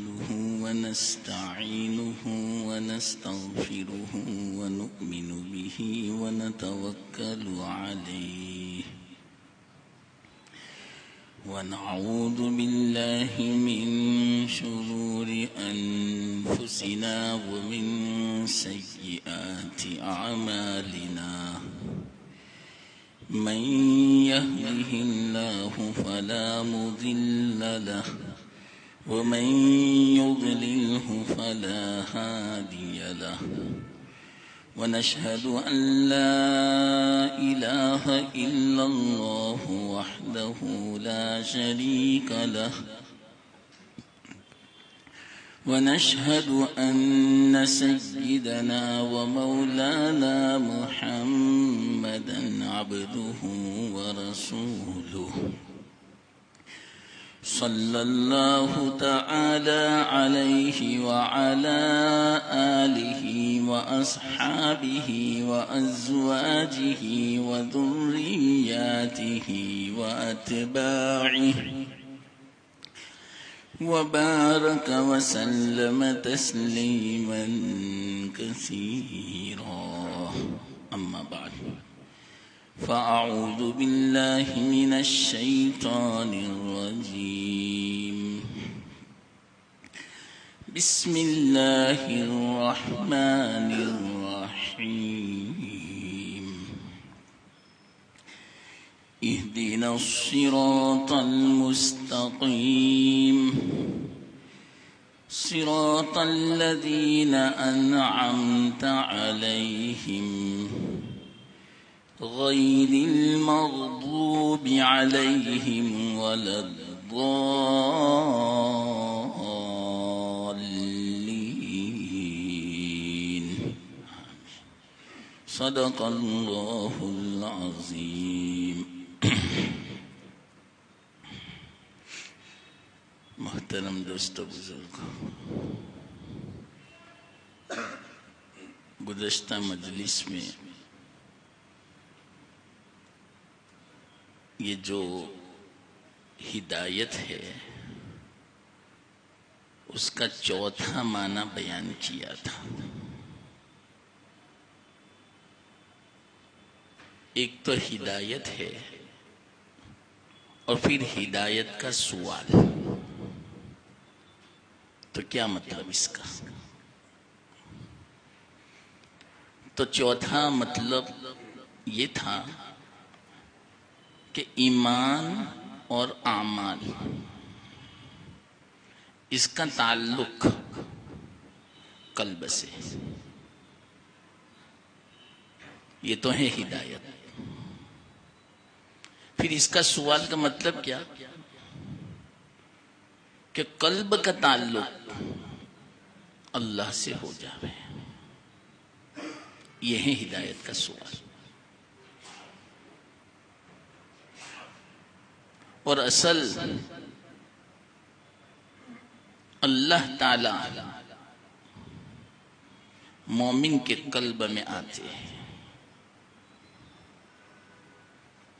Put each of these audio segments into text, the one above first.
نحمده ونستعينه ونستغفره ونؤمن به ونتوكل عليه ونعوذ بالله من شرور أنفسنا ومن سيئات أعمالنا من يهده الله فلا مضل له ومن يضلله فلا هادي له ونشهد أن لا إله إلا الله وحده لا شريك له ونشهد أن سيدنا ومولانا محمدا عبده ورسوله صلى الله تعالى عليه وعلى آله وأصحابه وأزواجه وذرياته وأتباعه وبارك وسلم تسليما كثيرا أما بعد فأعوذ بالله من الشيطان الرجيم بسم الله الرحمن الرحيم اهدنا الصراط المستقيم صراط الذين أنعمت عليهم غير المغضوب عليهم ولا الضالين صدق الله العظيم. محترم دوستو بزرگوں، گزشتہ مجلس میں یہ جو ہدایت ہے اس کا چوتھا معنی بیان کیا تھا. ایک تو ہدایت ہے اور پھر ہدایت کا سوال. تو کیا مطلب اس کا؟ تو چوتھا مطلب یہ تھا کہ ایمان اور اعمال اس کا تعلق قلب سے، یہ تو ہے ہدایت. پھر اس کا سوال کا مطلب کیا کہ قلب کا تعلق اللہ سے ہو جاوے. یہ ہے ہدایت کا سوال. اور اصل اللہ تعالی مومن کے قلب میں آتے ہیں.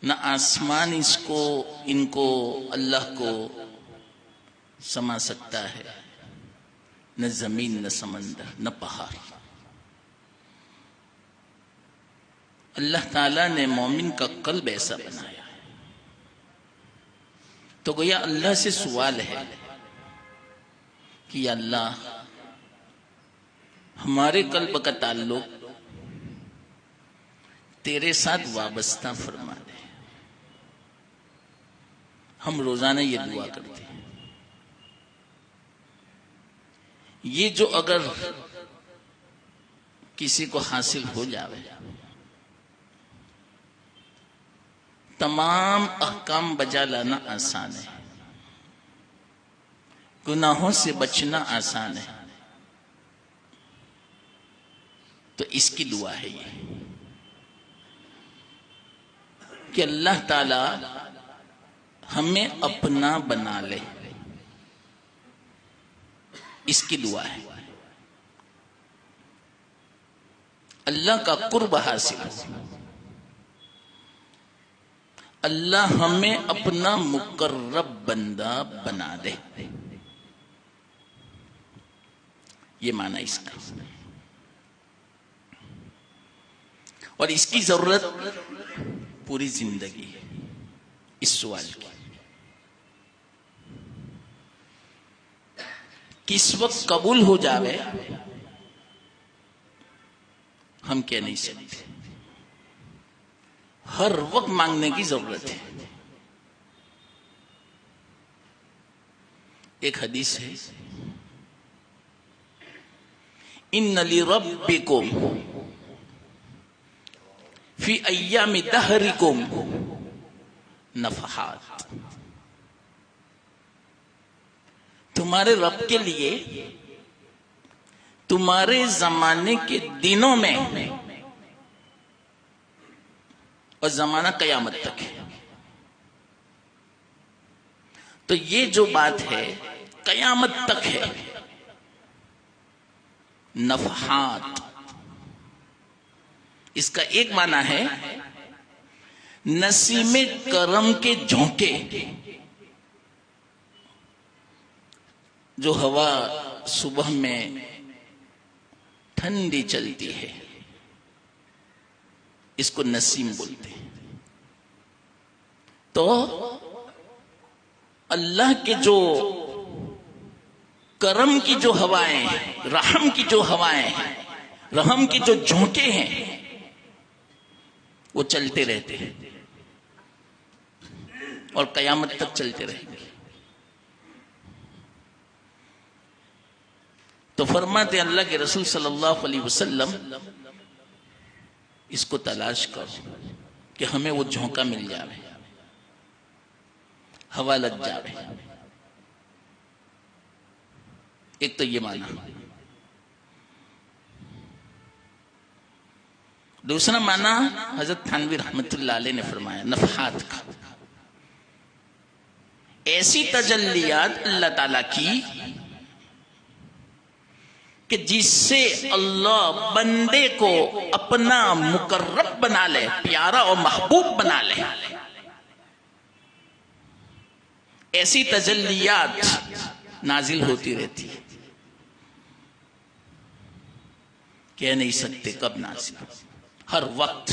نہ آسمان ان کو اللہ کو سما سکتا ہے، نہ زمین، نہ سمندر، نہ پہاڑ. اللہ تعالیٰ نے مومن کا قلب ایسا بنایا. تو گویا اللہ سے سوال ہے کہ یا اللہ ہمارے قلب کا تعلق تیرے ساتھ وابستہ فرما دے. ہم روزانہ یہ دعا کرتے ہیں. یہ جو اگر کسی کو حاصل ہو جاوے، تمام احکام بجا لانا آسان ہے، گناہوں سے بچنا آسان ہے. تو اس کی دعا ہے یہ کہ اللہ تعالی ہمیں اپنا بنا لے. اس کی دعا ہے اللہ کا قرب حاصل ہو. اللہ ہمیں اپنا مقرب بندہ بنا دے. یہ معنی اس کا. اور اس کی ضرورت پوری زندگی ہے اس سوال کی. کس وقت قبول ہو جاوے ہم کہہ نہیں سکتے. ہر وقت مانگنے کی ضرورت ہے. ایک حدیث ہے، ان لربکم فی ایام دہرکم نفحات. تمہارے رب کے لیے تمہارے زمانے کے دنوں میں، اور زمانہ قیامت تک ہے. تو یہ جو بات ہے قیامت تک ہے. نفحات اس کا ایک معنی ہے نسیم کرم کے جھونکے. جو ہوا صبح میں ٹھنڈی چلتی ہے اس کو نسیم بولتے ہیں. تو اللہ کے جو کرم کی جو ہوائیں ہیں، رحم کی جو ہوائیں ہیں، رحم کی جو جھونکے ہیں، وہ چلتے رہتے ہیں اور قیامت تک چلتے رہیں گے. تو فرماتے اللہ کے رسول صلی اللہ علیہ وسلم اس کو تلاش کرو کہ ہمیں وہ جھونکا مل جائے، ہوا لگ جائے. ایک تو یہ معنی. دوسرا معنی حضرت تھانوی رحمت اللہ علیہ نے فرمایا نفحات کا، ایسی تجلیات اللہ تعالی کی کہ جس سے اللہ بندے کو اپنا مقرب بنا لے، پیارا اور محبوب بنا لے. ایسی تجلیات نازل ہوتی رہتی ہے، کہہ نہیں سکتے کب نازل، ہر وقت.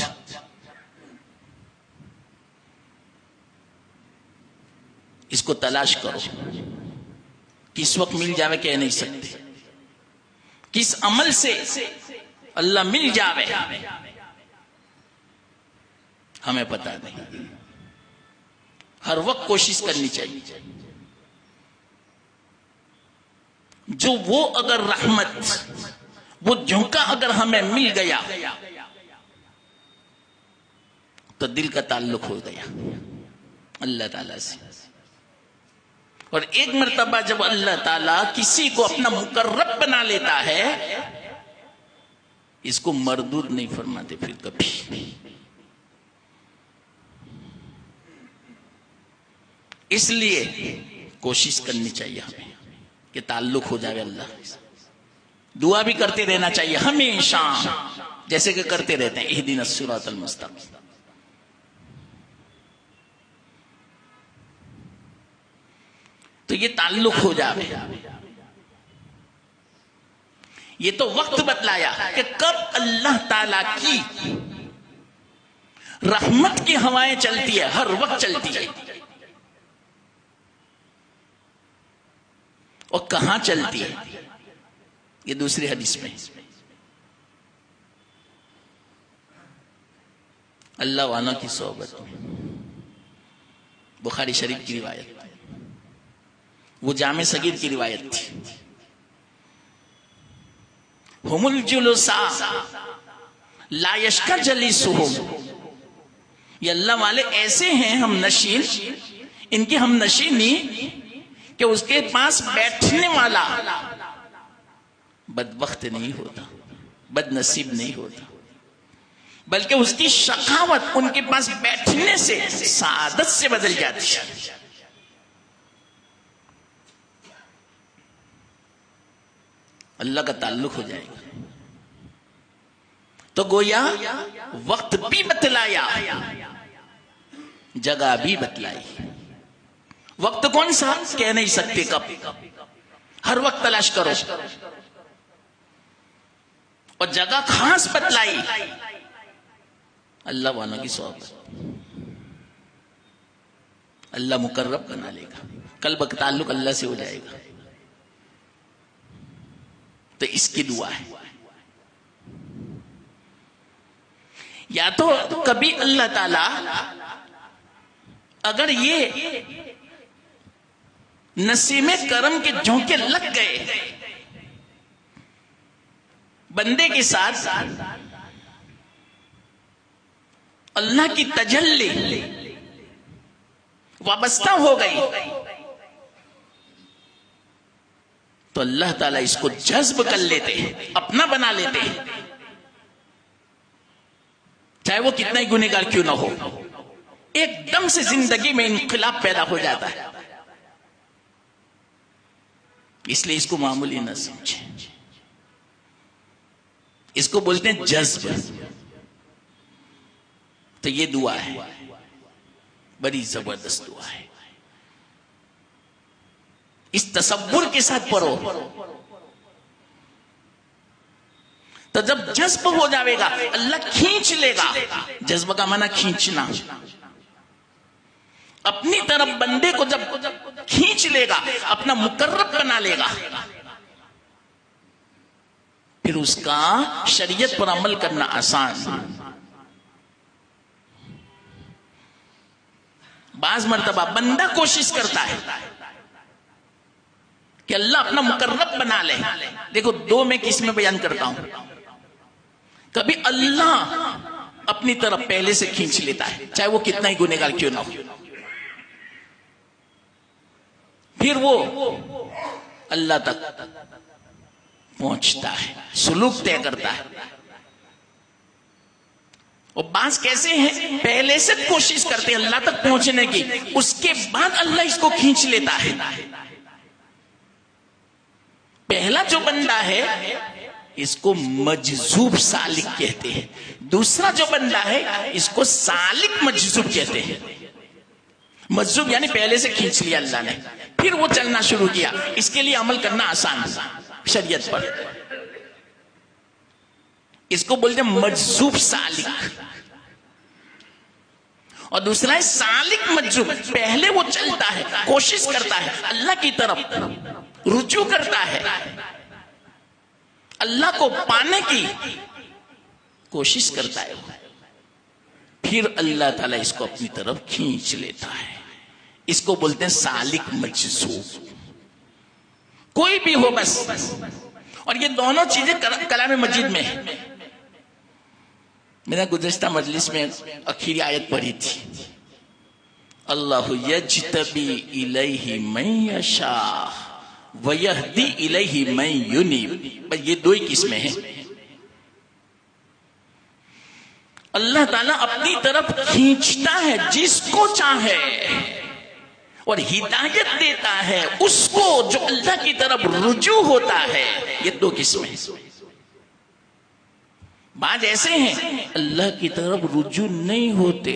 اس کو تلاش کرو، کس وقت مل جاوے کہہ نہیں سکتے. کس عمل سے اللہ مل جاوے ہمیں پتہ نہیں. ہر وقت کوشش کرنی چاہیے. جو وہ اگر رحمت، وہ جھونکا اگر ہمیں مل گیا تو دل کا تعلق ہو گیا اللہ تعالیٰ سے. اور ایک مرتبہ جب اللہ تعالیٰ کسی کو اپنا مقرب بنا لیتا ہے اس کو مردود نہیں فرماتے پھر کبھی. اس لیے کوشش کرنی چاہیے ہمیں کہ تعلق ہو جائے اللہ سے. دعا بھی کرتے رہنا چاہیے ہمیشہ، جیسے کہ کرتے رہتے ہیں اہدنا الصراط المستقیم. تو یہ تعلق ہو جائے. یہ تو وقت بتلایا کہ کب اللہ تعالی کی رحمت کی ہوائیں چلتی ہے، ہر وقت چلتی ہے. اور کہاں چلتی ہے یہ دوسری حدیث میں. اللہ والوں کی صحبت میں، بخاری شریف کی روایت، وہ جامع صغیر کی روایت تھی. ہم الجلساء لا یشقی جلیسہم، یہ اللہ والے ایسے ہیں ہم نشین، ان کی ہم نشینی کہ اس کے پاس بیٹھنے والا بدبخت نہیں ہوتا، بد نصیب نہیں ہوتا، بلکہ اس کی شقاوت ان کے پاس بیٹھنے سے سعادت سے بدل جاتی ہے. اللہ کا تعلق ہو جائے گا تو گویا وقت بھی بتلایا، جگہ بھی بتلائی. وقت کون سا کہہ نہیں سکتے کب، ہر وقت تلاش کرو. اور جگہ خاص بتلائی، اللہ والوں کی صحبت، اللہ مقرب بنا لے گا، قلب کا تعلق اللہ سے ہو جائے گا. تو اس کی دعا ہے. یا تو کبھی اللہ تعالی اگر یہ نسیم کرم کے جھونکے لگ گئے بندے کے ساتھ، اللہ کی تجلی وابستہ ہو گئی، تو اللہ تعالیٰ اس کو جذب کر لیتے ہیں، اپنا بنا لیتے ہیں، چاہے وہ کتنا ہی گنہگار کیوں نہ ہو. ایک دم سے زندگی میں انقلاب پیدا ہو جاتا ہے. اس لیے اس کو معمولی نہ سمجھیں، اس کو بولتے ہیں جذب. تو یہ دعا ہے، بڑی زبردست دعا ہے. اس تصور کے ساتھ پڑھو تو جب جذب ہو جاوے گا اللہ کھینچ لے گا. جذب کا معنی کھینچنا. اپنی طرف بندے کو جب کھینچ لے گا، اپنا مقرب بنا لے گا، پھر اس کا شریعت پر عمل کرنا آسان. بعض مرتبہ بندہ کوشش کرتا ہے کہ اللہ اپنا مقرب بنا لے. دیکھو دو میں کس میں بیان کرتا ہوں. کبھی اللہ اپنی طرف پہلے سے کھینچ لیتا ہے، چاہے وہ کتنا ہی گنہگار کیوں نہ ہو، پھر وہ اللہ تک پہنچتا ہے، سلوک طے کرتا ہے. اور بعض کیسے ہیں پہلے سے کوشش کرتے ہیں اللہ تک پہنچنے کی، اس کے بعد اللہ اس کو کھینچ لیتا ہے. پہلا جو بندہ ہے اس کو مجذوب سالک کہتے ہیں، دوسرا جو بندہ ہے اس کو سالک مجذوب کہتے ہیں. مجذوب یعنی پہلے سے کھینچ لیا اللہ نے، پھر وہ چلنا شروع کیا. اس کے لیے عمل کرنا آسان شریعت پر، اس کو بولتے ہیں مجذوب سالک. اور دوسرا ہے سالک مجذوب. پہلے وہ چلتا ہے، کوشش کرتا ہے، اللہ کی طرف رجوع کرتا ہے، اللہ کو پانے کی کوشش کرتا ہے، پھر اللہ تعالیٰ اس کو اپنی طرف کھینچ لیتا ہے. اس کو بولتے ہیں سالک مجذوب. کوئی بھی ہو بس. اور یہ دونوں چیزیں کلام مجید میں ہیں. میں نے گزشتہ مجلس میں آخری آیت پڑھی تھی، اللہ یجتبی الیہ من یشاء ویہدی الیہ من ینیب. یہ دو ہی قسمیں ہیں. اللہ تعالیٰ اپنی طرف کھینچتا ہے جس کو چاہے، اور ہدایت دیتا ہے اس کو جو اللہ کی طرف رجوع ہوتا ہے. یہ دو قسمیں ہیں. بعض ایسے ہیں اللہ کی طرف رجوع نہیں ہوتے،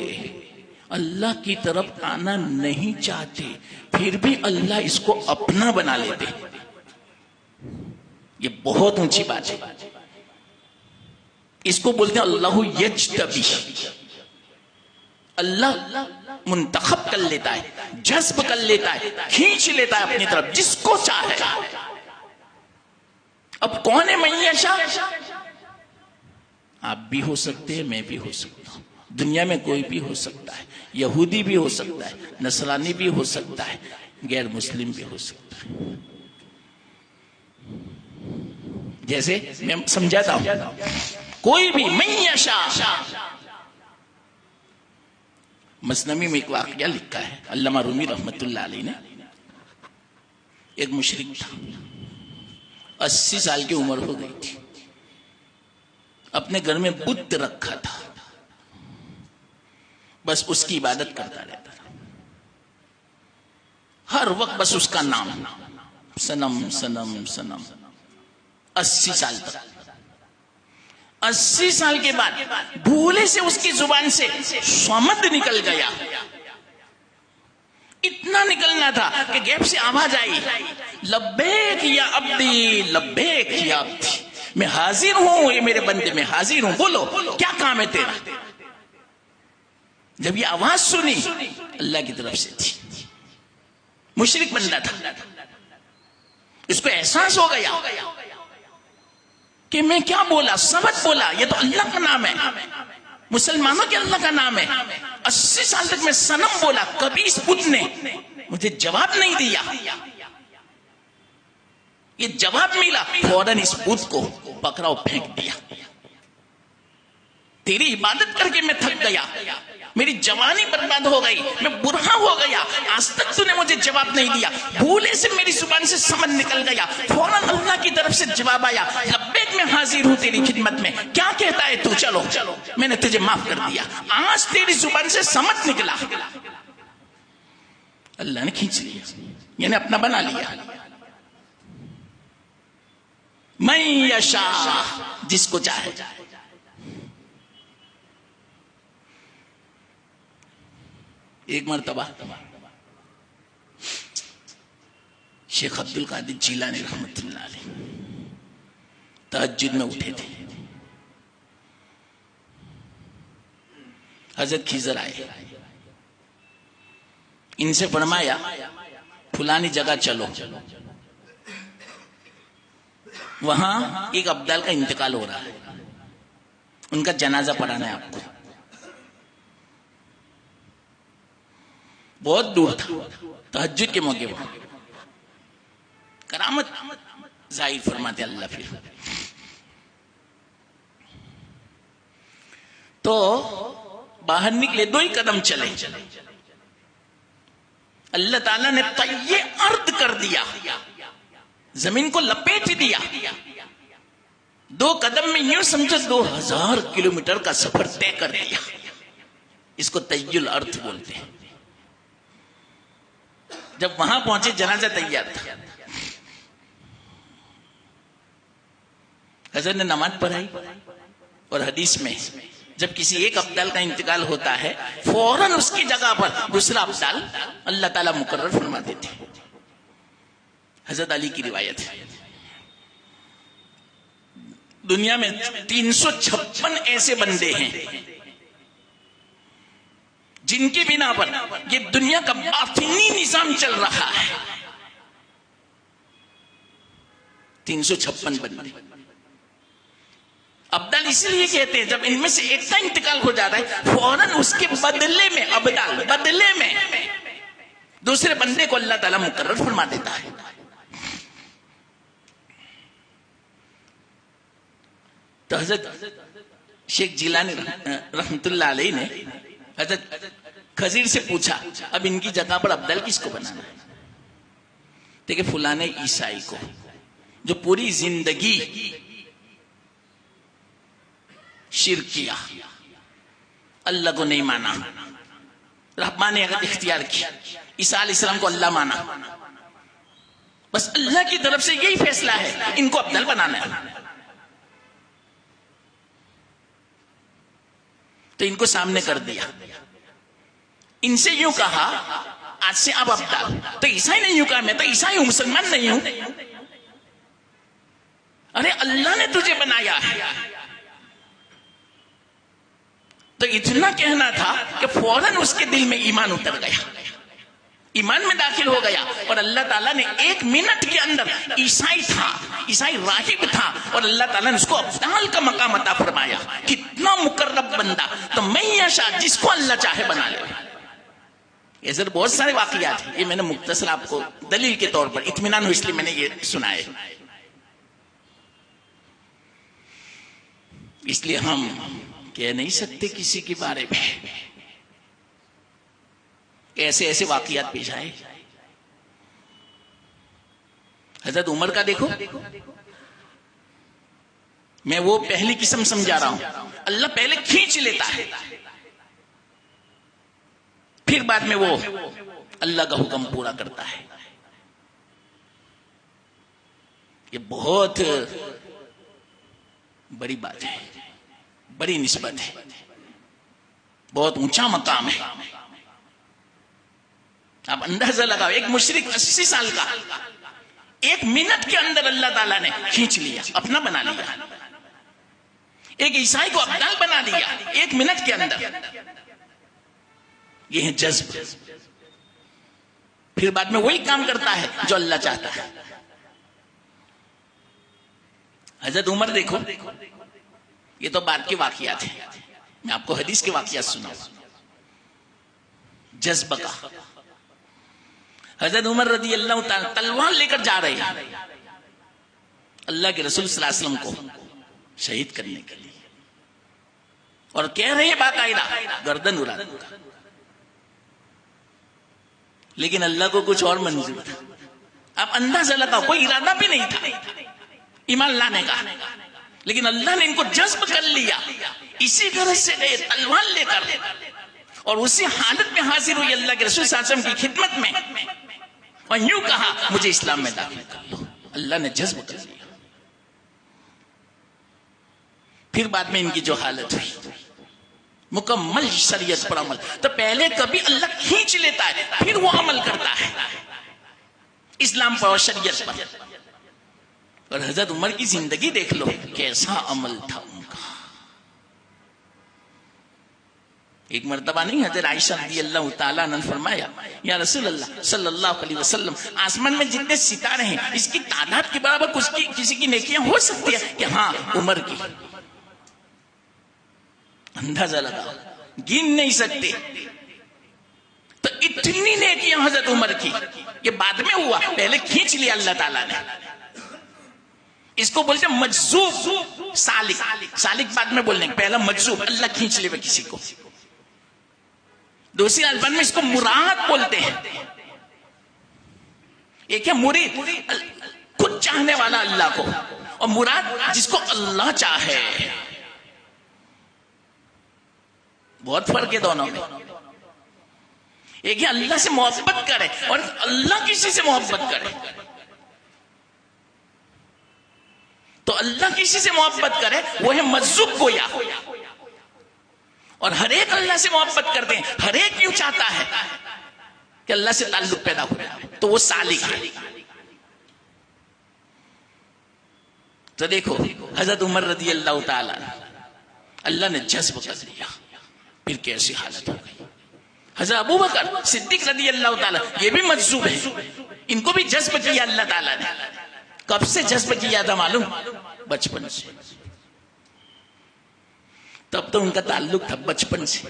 اللہ کی طرف آنا نہیں چاہتے، پھر بھی اللہ اس کو اپنا بنا لیتے. یہ بہت اونچی بات ہے. اس کو بولتے ہیں اللہ یجتبی. اللہ منتخب کر لیتا ہے، جذب کر لیتا ہے، کھینچ لیتا ہے اپنی طرف جس کو چاہے. اب کون ہے من یشاء؟ آپ بھی ہو سکتے ہیں، میں بھی ہو سکتا ہوں، دنیا میں کوئی بھی ہو سکتا ہے. یہودی بھی ہو سکتا ہے، نصرانی بھی ہو سکتا ہے، غیر مسلم بھی ہو سکتا ہے. جیسے میں سمجھاتا ہوں، کوئی بھی من یشاء. مثنوی میں ایک واقعہ لکھا ہے علامہ رومی رحمت اللہ علیہ نے. ایک مشرک تھا، 80 سال کی عمر ہو گئی تھی، اپنے گھر میں بت رکھا تھا، بس اس کی عبادت کرتا رہتا تھا. ہر وقت بس اس کا نام، سنم سنم سنم. 80 سال تک. 80 سال کے بعد بھولے سے اس کی زبان سے صمد نکل گیا. اتنا نکلنا تھا کہ گیپ سے آواز آئی، لبیک یا عبدی لبیک یا عبدی. میں حاضر ہوں، یہ میرے بندے میں حاضر ہوں، بولو کیا کام ہے تیرا؟ جب یہ آواز سنی اللہ کی طرف سے تھی، مشرک بندہ تھا، اس کو احساس ہو گیا کہ میں کیا بولا، سبت بولا، یہ تو اللہ کا نام ہے، مسلمانوں کے اللہ کا نام ہے، 80 سال تک میں صنم بولا، کبھی اس بت نے مجھے جواب نہیں دیا، یہ جواب ملا، فوراً اس بت کو پکڑا اور پھینک دیا، تیری عبادت کر کے میں تھک گیا، میری جوانی برباد ہو گئی، میں برہا ہو گیا، آج تک تو نے مجھے جواب نہیں دیا، بھولے سے میری زبان سے سمجھ نکل گیا، فوراً اللہ کی طرف سے جواب آیا، لبیک میں حاضر ہوں تیری خدمت میں، کیا کہتا ہے تو؟ چلو میں نے تجھے معاف کر دیا، آج تیری زبان سے سمجھ نکلا، اللہ نے کھینچ لیا، یعنی اپنا بنا لیا، من یشاء، جس کو چاہے۔ ایک مرتبہ شیخ عبد القادر جیلانی رحمت اللہ علیہ تہجد میں اٹھے تھے، حضرت خضر آئے، ان سے فرمایا فلانی جگہ چلو، وہاں ایک ابدال کا انتقال ہو رہا ہے، ان کا جنازہ پڑھانا ہے آپ کو، بہت دور تھا، تہجد کے موقع پر کرامت ظاہر فرماتے اللہ۔ پھر تو باہر نکلے، 2 ہی قدم چلے، اللہ تعالیٰ نے طیّ ارض کر دیا، زمین کو لپیٹ دیا، 2 قدم میں یوں سمجھو 2000 کلومیٹر کا سفر طے کر دیا، اس کو طیّ الارض بولتے ہیں۔ جب وہاں پہنچے جنازہ تیار تھا، حضرت نے نماز پڑھائی، اور حدیث میں جب کسی ایک ابدال کا انتقال ہوتا ہے فوراً اس کی جگہ پر دوسرا ابدال اللہ تعالیٰ مقرر فرما دیتے ہیں۔ حضرت علی کی روایت ہے، دنیا میں 356 ایسے بندے ہیں جن کی بنا پر یہ دنیا کا باطنی نظام چل رہا ہے، 356 بندے۔ ابدال اس لیے کہتے ہیں جب ان میں سے ایک کا انتقال ہو جاتا ہے فوراً اس کے بدلے میں ابدال بدلے میں دوسرے بندے کو اللہ تعالیٰ مقرر فرما دیتا ہے۔ تو حضرت شیخ جیلانی رحمت اللہ علیہ نے حضرت خضر سے پوچھا اب ان کی جگہ پر ابدال کس کو بنانا ہے؟ دیکھیں فلانے عیسائی کو جو پوری زندگی شرک کیا، اللہ کو نہیں مانا، رحمانیت اختیار کیا، عیسیٰ علیہ السلام کو اللہ مانا، بس اللہ کی طرف سے یہی فیصلہ ہے ان کو ابدال بنانا ہے۔ تو ان کو سامنے کر دیا، ان سے یوں کہا آج سے آپ ابدال۔ تو عیسائی نے یوں کہا میں تو عیسائی ہوں، مسلمان نہیں ہوں۔ ارے اللہ نے تجھے بنایا ہے۔ تو اتنا کہنا تھا کہ فوراً اس کے دل میں ایمان اتر گیا، ایمان میں داخل ہو گیا، اور اللہ تعالیٰ نے 1 منٹ کے اندر عیسائی تھا، عیسائی راہب تھا، اور اللہ تعالیٰ نے اس کو ابدال کا مقام عطا فرمایا۔ کتنا مقرب بندہ! تو میں یشاء، جس کو اللہ چاہے بنا لے۔ ایسے بہت سارے واقعات ہیں، یہ میں نے مختصر آپ کو دلیل کے طور پر اطمینان ہو اس لیے میں نے یہ سنائے۔ اس لیے ہم کہہ نہیں سکتے کسی کے بارے میں، ایسے ایسے واقعات پیش آئے۔ حضرت عمر کا دیکھو، میں وہ پہلی قسم سمجھا رہا ہوں، اللہ پہلے کھینچ لیتا ہے، پھر بعد میں وہ اللہ کا حکم پورا کرتا ہے۔ یہ بہت بڑی بات ہے، بڑی نسبت ہے، بہت اونچا مقام ہے۔ آپ اندازہ لگاؤ، ایک مشرک 80 سال کا ایک منٹ کے اندر اللہ تعالیٰ نے کھینچ لیا، اپنا بنا لیا. ایک عیسائی کو ابدال بنا دیا ایک منٹ کے اندر. یہ ہے جذب. پھر بعد میں وہی کام کرتا ہے جو اللہ چاہتا ہے. حضرت عمر دیکھو، یہ تو بعد کے واقعات ہیں، میں آپ کو حدیث کے واقعات سناؤں. جذب کا حضرت عمر رضی اللہ تعالی تلوار لے کر جا رہے ہیں اللہ کے رسول صلی اللہ علیہ وسلم کو شہید کرنے کے لیے، اور کہہ رہے ہیں باقاعدہ گردن اڑا دوں گا. لیکن اللہ کو کچھ اور منظور تھا. اب اندازہ لگاؤ، کوئی ارادہ بھی نہیں تھا ایمان لانے کا، لیکن اللہ نے ان کو جذب کر لیا. اسی طرح سے گئے تلوار لے کر، اور اسی حالت میں حاضر ہوئی اللہ کے رسول صلی اللہ علیہ وسلم کی خدمت میں، اور یوں کہا مجھے اسلام میں داخل کر لو. اللہ نے جذب کر لیا. پھر بعد میں ان کی جو حالت ہوئی، مکمل شریعت پر عمل. تو پہلے کبھی اللہ کھینچ لیتا ہے، پھر وہ عمل کرتا ہے اسلام پر اور شریعت پر. اور حضرت عمر کی زندگی دیکھ لو، کیسا عمل تھا ان کا. ایک مرتبہ نہیں، حضرت عائشہ رضی اللہ تعالیٰ عنہ نے فرمایا یا رسول اللہ صلی اللہ علیہ وسلم، آسمان میں جتنے ستارے ہیں اس کی تعداد کے برابر کسی کی نیکیاں ہو سکتی ہے کہ ہاں عمر کی. اندازہ لگاؤ، گن نہیں سکتے. تو اتنی نیکیاں حضرت عمر کی. یہ بعد میں ہوا، پہلے کھینچ لیا اللہ تعالیٰ نے. اس کو بولتے ہیں مجذوب. سالک، سالک بعد میں بولنے، پہلا مجذوب، اللہ کھینچ لے کسی کو. دوسری الفاظ میں اس کو مراد بولتے ہیں. ایک ہے مرید، خود چاہنے والا اللہ کو، اور مراد جس کو اللہ چاہے. بہت فرق ہے دونوں میں. ایک ہے اللہ سے محبت کرے، اور اللہ کسی سے محبت کرے. تو اللہ کسی سے محبت کرے وہ ہے مجذوب گویا. اور ہر ایک اللہ سے محبت کرتے ہیں، ہر ایک یوں چاہتا ہے کہ اللہ سے تعلق پیدا ہو جائے، تو وہ سالک ہے. تو دیکھو حضرت عمر رضی اللہ تعالی اللہ نے جذب کر لیا، پھر کیسی حالت ہو گئی. حضرت ابو بکر صدیق رضی اللہ تعالی یہ بھی مجذوب ہے، ان کو بھی جذب کیا اللہ تعالی نے. کب سے جذب کیا تھا معلوم؟ بچپن سے. تب تو ان کا تعلق تھا بچپن سے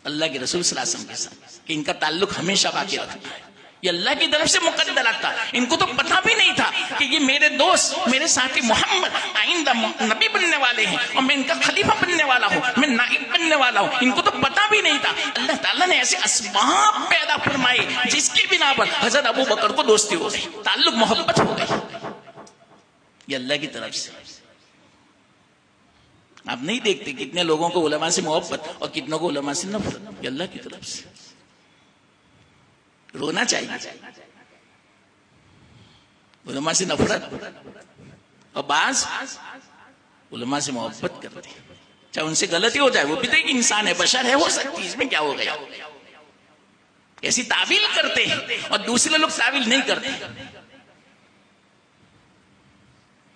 اللہ کے رسول صلی اللہ علیہ وسلم کے ساتھ، کہ ان کا تعلق ہمیشہ باقی رکھنا ہے. یہ اللہ کی طرف سے مقدر تھا. ان کو تو پتہ بھی نہیں تھا کہ یہ میرے دوست، میرے ساتھی محمد آئندہ نبی بننے والے ہیں، اور میں ان کا خلیفہ بننے والا ہوں، میں نائب بننے والا ہوں. ان کو تو پتہ بھی نہیں تھا. اللہ تعالیٰ نے ایسے اسباب پیدا فرمائے جس کی بنا پر حضرت ابو بکر کو دوستی ہو گئی، تعلق محبت ہو گئی. یہ اللہ کی طرف سے. آپ نہیں دیکھتے کتنے لوگوں کو علماء سے محبت اور کتنوں کو علماء سے نفرت. یہ اللہ کی طرف سے. رونا چاہیے. علماء سے نفرت، اور بعض علماء سے محبت کرتے ہیں، چاہے ان سے غلطی ہو جائے، وہ بھی تو ایک انسان ہے، بشر ہے، ہو سکتی اس میں کیا ہو گیا. ایسی تعویل کرتے ہیں اور دوسرے لوگ تعویل نہیں کرتے.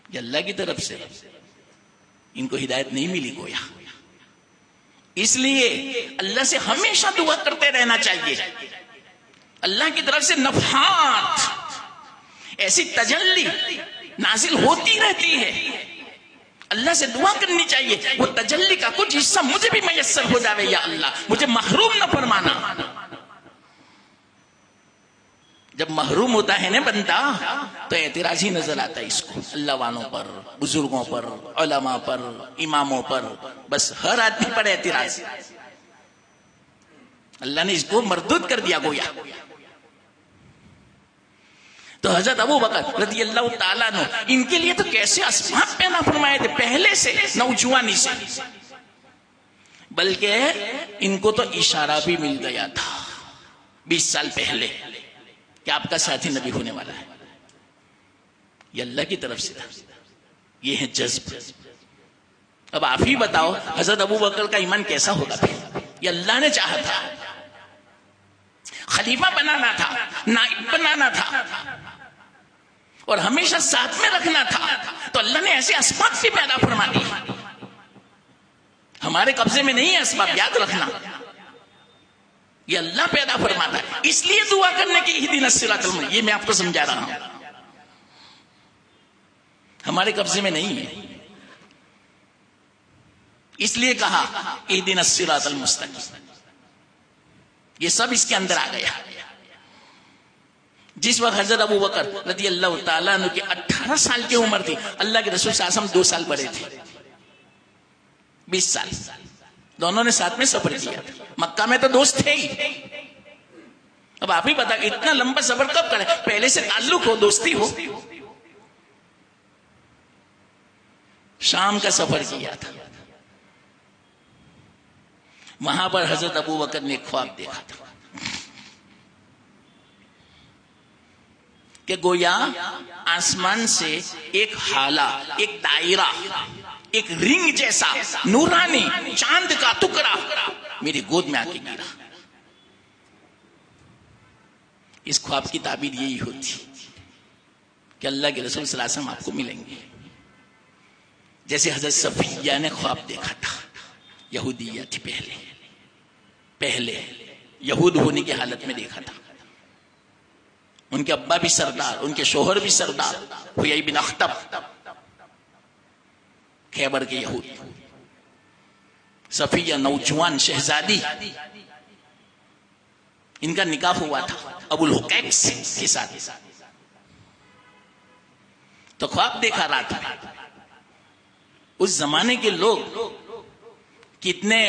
یہ اللہ کی طرف سے ان کو ہدایت نہیں ملی گویا. اس لیے اللہ سے ہمیشہ دعا کرتے رہنا چاہیے. اللہ کی طرف سے نفحات، ایسی تجلی نازل ہوتی رہتی ہے. اللہ سے دعا کرنی چاہیے وہ تجلی کا کچھ حصہ مجھے بھی میسر ہو جاوے. یا اللہ مجھے محروم نہ فرمانا. جب محروم ہوتا ہے نا بندہ تو اعتراض ہی نظر آتا ہے اس کو، اللہ والوں پر، بزرگوں پر، علماء پر، اماموں پر، بس ہر آدمی پر اعتراض. اللہ نے اس کو مردود کر دیا گویا. تو حضرت ابو بکر رضی اللہ تعالیٰ عنہ ان کے لیے تو کیسے اسباب پیدا فرمائے تھے پہلے سے، نوجوانی سے. بلکہ ان کو تو اشارہ بھی مل گیا تھا 20 سال پہلے کہ آپ کا ساتھی نبی ہونے والا ہے. یہ اللہ کی طرف سے تھا. یہ ہے جذب. اب آپ ہی بتاؤ حضرت ابو بکر کا ایمان کیسا ہوگا پھر. یہ اللہ نے چاہا تھا، خلیفہ بنانا تھا، نائب بنانا تھا. اور ہمیشہ ساتھ میں رکھنا تھا، تو اللہ نے ایسے اسباب بھی پیدا فرما دی. ہمارے قبضے میں نہیں ہے اسباب، یاد رکھنا، یہ اللہ پیدا فرماتا ہے. اس لیے دعا کرنے کی اہدنا الصراط المستقیم، یہ میں آپ کو سمجھا رہا ہوں، ہمارے قبضے میں نہیں ہے. اس لیے کہا اہدنا الصراط المستقیم، یہ سب اس کے اندر آ گیا. جس وقت حضرت ابو بکر رضی اللہ تعالیٰ عنہ کی 18 سال کی عمر تھی، اللہ کے رسول صلی اللہ علیہ وسلم 2 سال بڑے تھے، 20 سال. دونوں نے ساتھ میں سفر کیا. مکہ میں تو دوست تھے ہی. اب آپ ہی بتا اتنا لمبا سفر کب کرے؟ پہلے سے تعلق ہو، دوستی ہو. شام کا سفر کیا تھا. وہاں پر حضرت ابو بکر نے ایک خواب دیکھا تھا کہ گویا آسمان سے ایک حالہ، ایک دائرہ، ایک رنگ جیسا نورانی چاند کا ٹکڑا میری گود میں آ کے گرا. اس خواب کی تعبیر یہی ہوتی کہ اللہ کے رسول صلی اللہ علیہ وسلم آپ کو ملیں گے. جیسے حضرت صفیہ نے خواب دیکھا تھا، یہودیہ تھی، پہلے یہود ہونے کی حالت میں دیکھا تھا. ان کے ابا بھی سردار، ان کے شوہر بھی سردار، حیی بن اخطب، خیبر کے یہود. صفیہ نوجوان شہزادی، ان کا نکاح ہوا تھا ابو الحقیق کے ساتھ. تو خواب دیکھا رات میں. اس زمانے کے لوگ کتنے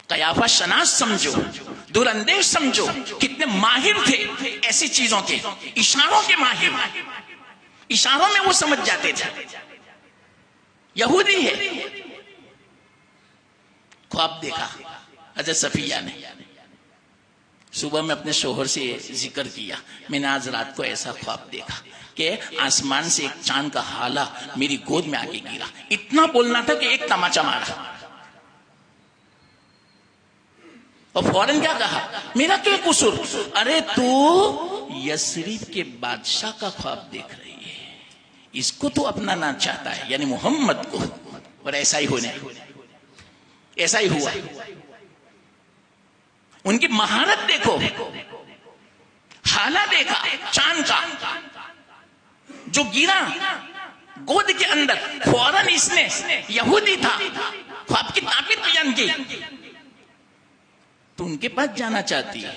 قیافہ شناس سمجھو، دور اندیش سمجھو، کتنے ماہر تھے ایسی چیزوں کے، اشاروں کے ماہر. اشاروں میں وہ سمجھ جاتے تھے. یہودی ہے. خواب دیکھا حضرت صفیہ نے. صبح میں اپنے شوہر سے ذکر کیا، میں نے آج رات کو ایسا خواب دیکھا کہ آسمان سے ایک چاند کا حالہ میری گود میں آ کے گرا. اتنا بولنا تھا کہ ایک تماچا مارا. اور فوراً کیا کہا، میرا کیا قصور؟ ارے تو یثرب کے بادشاہ کا خواب دیکھ رہی ہے، اس کو تو اپنانا چاہتا ہے، یعنی محمد کو. اور ایسا ہی ہوا. ان کی مہارت دیکھو، حالہ دیکھا چاند کا جو گرا گود کے اندر. فوراً اس نے، یہودی تھا، خواب کی تعبیر بیان کی. تو ان کے پاس جانا چاہتی ہے،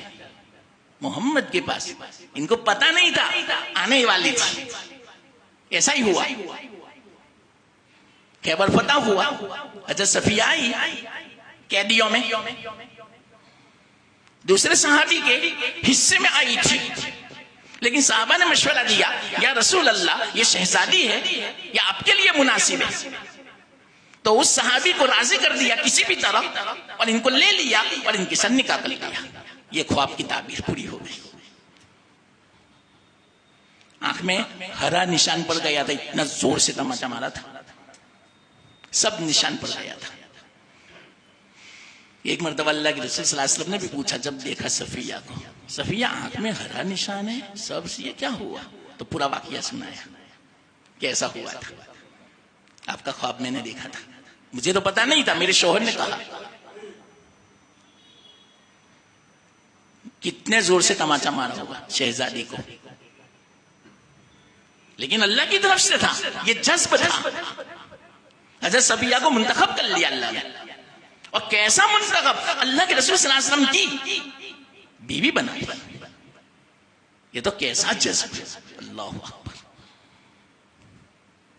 محمد کے پاس. ان کو پتا نہیں تھا آنے والی تھی. ایسا ہی ہوا. خیبر فتح ہوا. حضرت صفیہ آئی قیدیوں میں، دوسرے صحابی کے حصے میں آئی تھی. لیکن صحابہ نے مشورہ دیا، یا رسول اللہ یہ شہزادی ہے، یا آپ کے لیے مناسب ہے. تو اس صحابی کو راضی کر دیا کسی بھی طرح، اور ان کو لے لیا اور ان کے ساتھ نکاح کر لیا. یہ خواب کی تعبیر پوری ہو گئی. آنکھ میں ہرا نشان پڑ گیا تھا، اتنا زور سے تماچا مارا تھا، سب نشان پڑ گیا تھا. ایک مرتبہ اللہ کے رسول صلی اللہ علیہ وسلم نے بھی پوچھا جب دیکھا صفیہ کو، صفیہ آنکھ میں ہرا نشان ہے سب سے، یہ کیا ہوا؟ تو پورا واقعہ سنایا کیسا ہوا تھا. آپ کا خواب میں نے دیکھا تھا، مجھے تو پتا نہیں تھا، میرے شوہر نے کہا. کتنے زور سے تماچا مارا ہوگا شہزادی کو، لیکن اللہ کی طرف سے تھا، یہ جذب تھا. حضرت صفیہ کو منتخب کر لیا اللہ نے. اور کیسا منتخب؟ اللہ کے رسول صلی اللہ علیہ وسلم کی بیوی بنائی. یہ تو کیسا جذب ہے. اللہ اکبر.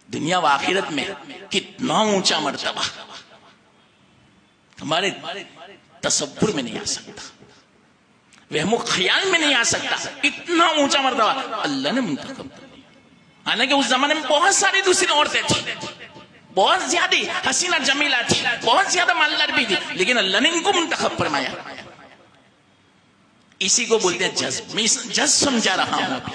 دنیا و آخرت میں کتنا اونچا مرتبہ ہمارے تصور میں نہیں آ سکتا، وہم و خیال میں نہیں آ سکتا. اتنا اونچا مرتبہ اللہ نے منتخب کر دیا. حالانکہ اس زمانے میں بہت ساری دوسری عورتیں تھیں، بہت زیادہ حسینہ جمیلہ تھی، بہت زیادہ مالدار بھی تھی، لیکن اللہ نے ان کو منتخب فرمایا. اسی کو بولتے ہیں جذب. میں جذب سمجھا رہا ہوں ابھی.